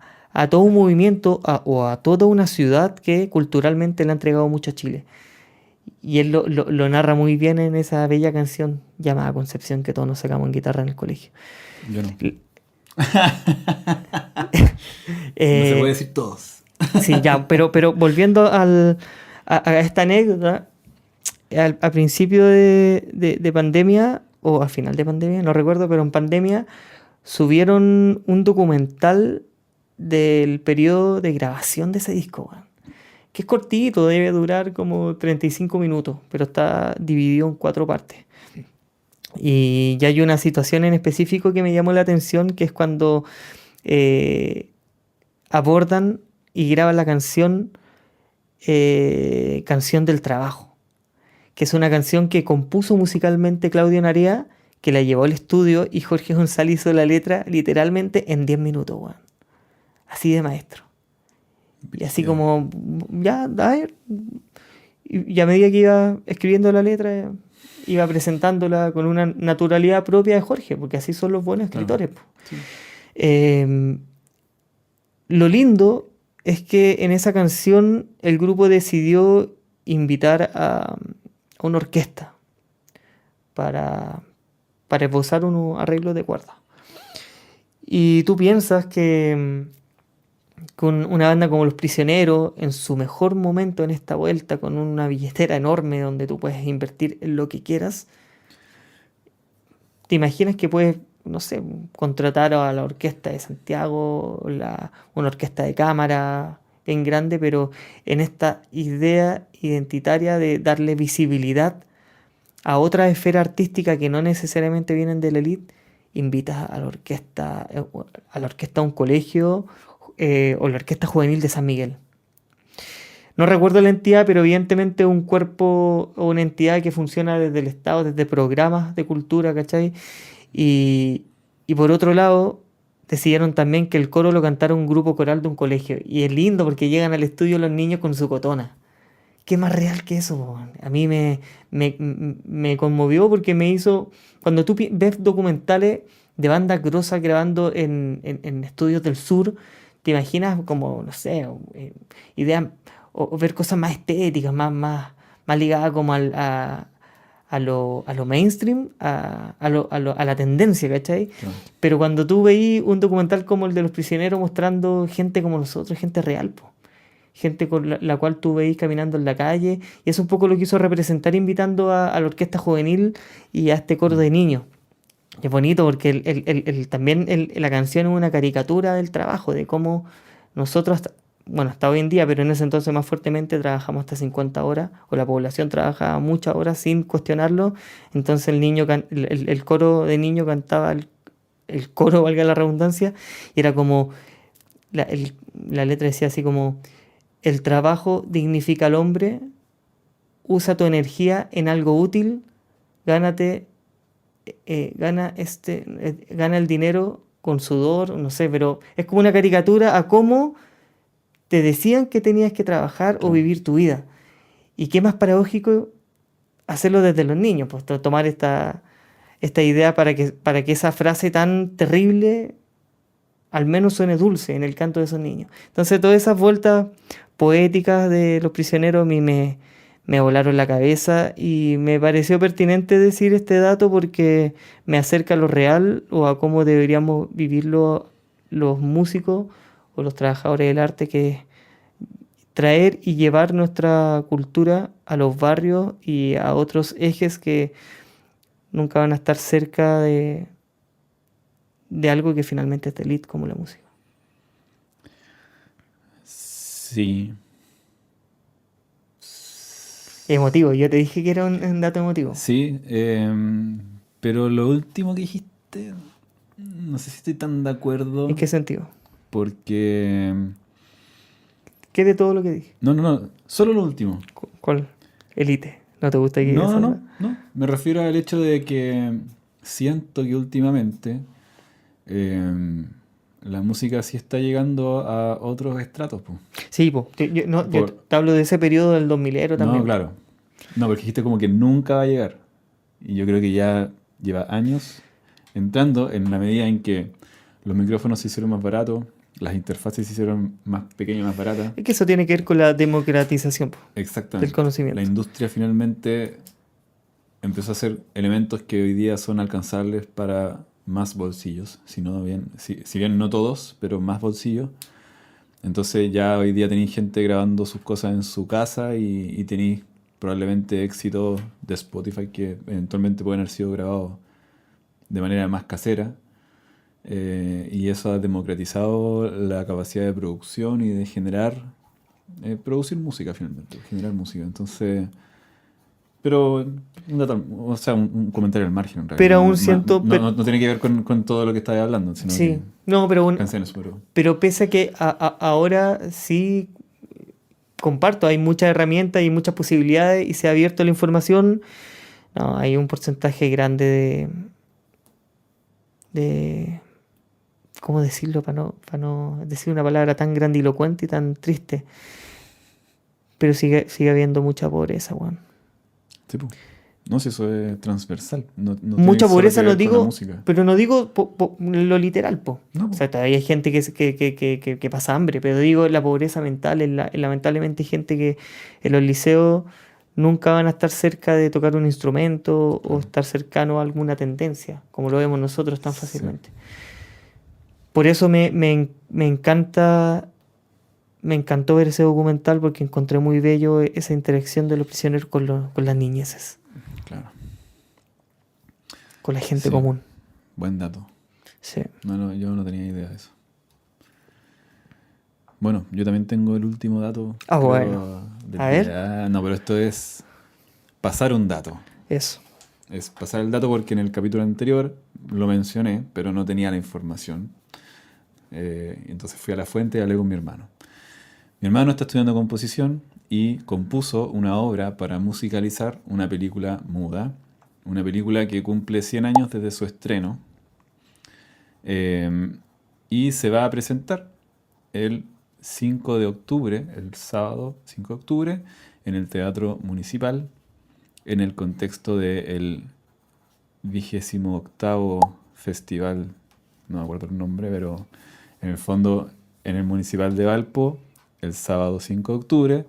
Speaker 2: todo un movimiento o a toda una ciudad que culturalmente le ha entregado mucho a Chile. Y él lo narra muy bien en esa bella canción llamada Concepción que todos nos sacamos en guitarra en el colegio.
Speaker 1: Yo no.
Speaker 2: L-
Speaker 1: No se puede
Speaker 2: eh,
Speaker 1: decir todos.
Speaker 2: sí, ya, pero volviendo a esta anécdota, al principio de pandemia, o a final de pandemia, no recuerdo, pero en pandemia subieron un documental del periodo de grabación de ese disco, weón. Que es cortito, debe durar como 35 minutos, pero está dividido en 4 partes. Y ya hay una situación en específico que me llamó la atención, que es cuando eh, abordan y graban la canción Canción del Trabajo, que es una canción que compuso musicalmente Claudio Narea, que la llevó al estudio y Jorge González hizo la letra literalmente en 10 minutos, weón. Así de maestro. Y así
Speaker 1: Brígido.
Speaker 2: como, ya, a ver. Y a medida que iba escribiendo la letra, iba presentándola con una naturalidad propia de Jorge, porque así son los buenos
Speaker 1: Claro.
Speaker 2: escritores, po.
Speaker 1: Sí.
Speaker 2: Eh, lo lindo es que en esa canción el grupo decidió invitar a una orquesta para, para esbozar unos arreglos de cuerda. Y tú piensas que con una banda como Los Prisioneros, en su mejor momento en esta vuelta, con una billetera enorme donde tú puedes invertir en lo que quieras, ¿te imaginas que puedes, no sé, contratar a la orquesta de Santiago, una orquesta de cámara bien grande, pero en esta idea identitaria de darle visibilidad a otra esfera artística que no necesariamente vienen de la elite, invitas a la orquesta de un colegio o la orquesta juvenil de San Miguel? No recuerdo la entidad, pero evidentemente un cuerpo o una entidad que funciona desde el Estado, desde programas de cultura, ¿cachai? Y por otro lado, decidieron también que el coro lo cantara un grupo coral de un colegio. Y es lindo porque llegan al estudio los niños con su cotona. ¿Qué más real que eso, po? A mí me conmovió porque me hizo... Cuando tú ves documentales de bandas grosas grabando en estudios del sur, te imaginas como, no sé, ideas o ver cosas más estéticas, más ligadas como a a lo mainstream, a la tendencia, ¿cachai?
Speaker 1: Claro.
Speaker 2: Pero cuando tú veís un documental como el de Los Prisioneros mostrando gente como nosotros, gente real, po. Gente con la cual tú veís caminando en la calle, y es un poco lo que hizo representar invitando a la orquesta juvenil y a este coro de niños. Y es bonito porque también la canción es una caricatura del trabajo, de cómo nosotros, bueno, hasta hoy en día, pero en ese entonces más fuertemente, trabajamos hasta 50 horas, o la población trabajaba muchas horas sin cuestionarlo. Entonces el coro de niño cantaba el coro, valga la redundancia, y era como, la letra decía así como, el trabajo dignifica al hombre, usa tu energía en algo útil, gánate gana el dinero con sudor, no sé, pero es como una caricatura a cómo te decían que tenías que trabajar o
Speaker 1: Claro.
Speaker 2: vivir tu vida. Y qué más paradójico hacerlo desde los niños, pues tomar esta idea para que esa frase tan terrible al menos suene dulce en el canto de esos niños. Entonces todas esas vueltas poéticas de Los Prisioneros a mí me volaron la cabeza y me pareció pertinente decir este dato porque me acerca a lo real o a cómo deberíamos vivirlo los músicos o los trabajadores del arte, que es traer y llevar nuestra cultura a los barrios y a otros ejes que nunca van a estar cerca de algo que finalmente es de élite como la música.
Speaker 1: Sí.
Speaker 2: Emotivo, yo te dije que era un dato emotivo.
Speaker 1: Sí, pero lo último que dijiste, no sé si estoy tan de acuerdo,
Speaker 2: ¿En qué sentido?
Speaker 1: porque...
Speaker 2: ¿Qué de todo lo que dije?
Speaker 1: No, solo lo último.
Speaker 2: ¿Cuál? Elite. ¿No te gusta que
Speaker 1: No, me refiero al hecho de que siento que últimamente la música sí está llegando a otros estratos, po.
Speaker 2: Sí, po. Yo
Speaker 1: Por-
Speaker 2: te hablo de ese periodo del 2000ero también.
Speaker 1: No, claro. No, porque dijiste como que nunca va a llegar. Y yo creo que ya lleva años entrando en la medida en que los micrófonos se hicieron más baratos, las interfaces se hicieron más pequeñas, más baratas.
Speaker 2: Es que eso tiene que ver con la democratización, po,
Speaker 1: Exactamente.
Speaker 2: del conocimiento.
Speaker 1: La industria finalmente empezó a hacer elementos que hoy día son alcanzables para más bolsillos, si bien no todos, pero más bolsillos. Entonces ya hoy día tenéis gente grabando sus cosas en su casa y tenéis probablemente éxitos de Spotify que eventualmente pueden haber sido grabados de manera más casera. Y eso ha democratizado la capacidad de producción y de producir música finalmente, generar música. Entonces, pero un comentario al margen en realidad.
Speaker 2: Pero aún
Speaker 1: No,
Speaker 2: siento...
Speaker 1: no tiene que ver con todo lo que estáis hablando, sino
Speaker 2: sí,
Speaker 1: que
Speaker 2: no,
Speaker 1: pensé en eso, pero
Speaker 2: pero pese a que ahora sí comparto, hay muchas herramientas y muchas posibilidades y se ha abierto la información, no, hay un porcentaje grande de ¿cómo decirlo? Para no decir una palabra tan grandilocuente y tan triste. Pero sigue habiendo mucha pobreza, weón.
Speaker 1: sí, po. No sé, eso es transversal. No tiene
Speaker 2: Mucha
Speaker 1: solo
Speaker 2: pobreza
Speaker 1: que
Speaker 2: no
Speaker 1: ver con la
Speaker 2: digo,
Speaker 1: música.
Speaker 2: pero no digo lo literal, po.
Speaker 1: No,
Speaker 2: O
Speaker 1: po.
Speaker 2: sea, todavía hay gente que pasa hambre, pero digo la pobreza mental, lamentablemente hay gente que en los liceos nunca van a estar cerca de tocar un instrumento o estar cercano a alguna tendencia, como lo vemos nosotros tan
Speaker 1: Sí.
Speaker 2: fácilmente. Por eso me encantó ver ese documental porque encontré muy bello esa interacción de los prisioneros con las niñeces,
Speaker 1: Claro.
Speaker 2: con la gente
Speaker 1: Sí.
Speaker 2: común.
Speaker 1: Buen dato.
Speaker 2: Sí.
Speaker 1: No, yo no tenía idea de eso. Bueno, yo también tengo el último dato.
Speaker 2: Ah,
Speaker 1: creo,
Speaker 2: bueno.
Speaker 1: del
Speaker 2: A ver.
Speaker 1: día. No, pero esto es pasar un dato.
Speaker 2: Eso.
Speaker 1: Es pasar el dato porque en el capítulo anterior lo mencioné, pero no tenía la información. Entonces fui a la fuente y hablé con mi hermano. Mi hermano está estudiando composición y compuso una obra para musicalizar una película muda. Una película que cumple 100 años desde su estreno. Y se va a presentar el 5 de octubre, el sábado 5 de octubre, en el Teatro Municipal, en el contexto del 28º Festival, no me acuerdo el nombre, pero en el fondo, en el Municipal de Valpo, el sábado 5 de octubre,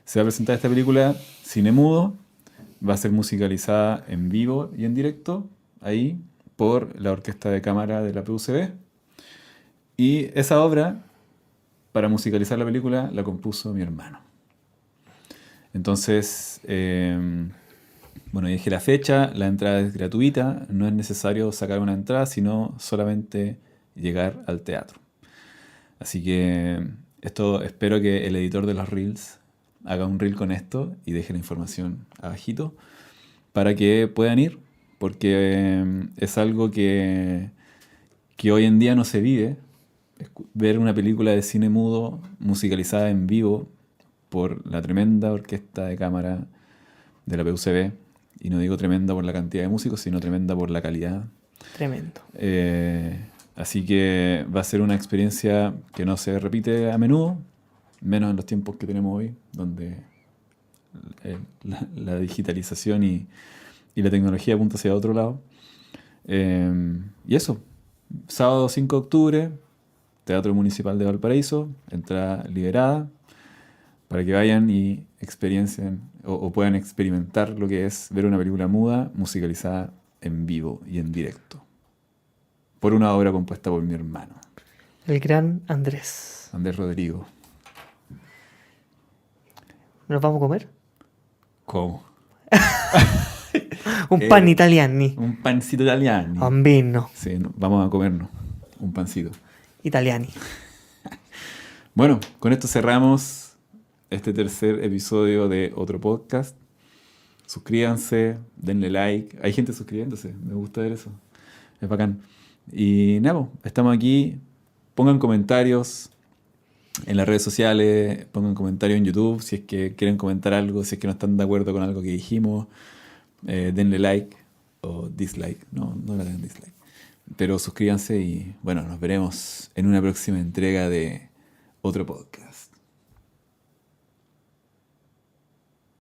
Speaker 1: se va a presentar esta película cine mudo, va a ser musicalizada en vivo y en directo, ahí, por la Orquesta de Cámara de la PUCB. Y esa obra, para musicalizar la película, la compuso mi hermano. Entonces, bueno, ya dije la fecha, la entrada es gratuita, no es necesario sacar una entrada, sino solamente llegar al teatro. Así que esto, espero que el editor de los Reels haga un Reel con esto y deje la información abajito para que puedan ir, porque es algo que hoy en día no se vive. Ver una película de cine mudo musicalizada en vivo por la tremenda orquesta de cámara de la PUCB, y no digo tremenda por la cantidad de músicos, sino tremenda por la calidad.
Speaker 2: Tremendo.
Speaker 1: Así que va a ser una experiencia que no se repite a menudo, menos en los tiempos que tenemos hoy, donde la digitalización y la tecnología apunta hacia otro lado. Y eso, sábado 5 de octubre, Teatro Municipal de Valparaíso, entrada liberada, para que vayan y experiencien o puedan experimentar lo que es ver una película muda musicalizada en vivo y en directo, por una obra compuesta por mi hermano,
Speaker 2: El gran Andrés.
Speaker 1: Andrés Rodrigo.
Speaker 2: ¿Nos vamos a comer?
Speaker 1: ¿Cómo?
Speaker 2: Un pan italiani.
Speaker 1: Un pancito italiano.
Speaker 2: Bambino.
Speaker 1: Sí, vamos a comernos un pancito.
Speaker 2: Italiani.
Speaker 1: Bueno, con esto cerramos este tercer episodio de otro podcast. Suscríbanse, denle like. Hay gente suscribiéndose, me gusta ver eso. Es bacán. Y nada, estamos aquí. Pongan comentarios en las redes sociales, pongan comentarios en YouTube si es que quieren comentar algo, si es que no están de acuerdo con algo que dijimos. Denle like o dislike. No le den dislike. Pero suscríbanse y bueno, nos veremos en una próxima entrega de otro podcast.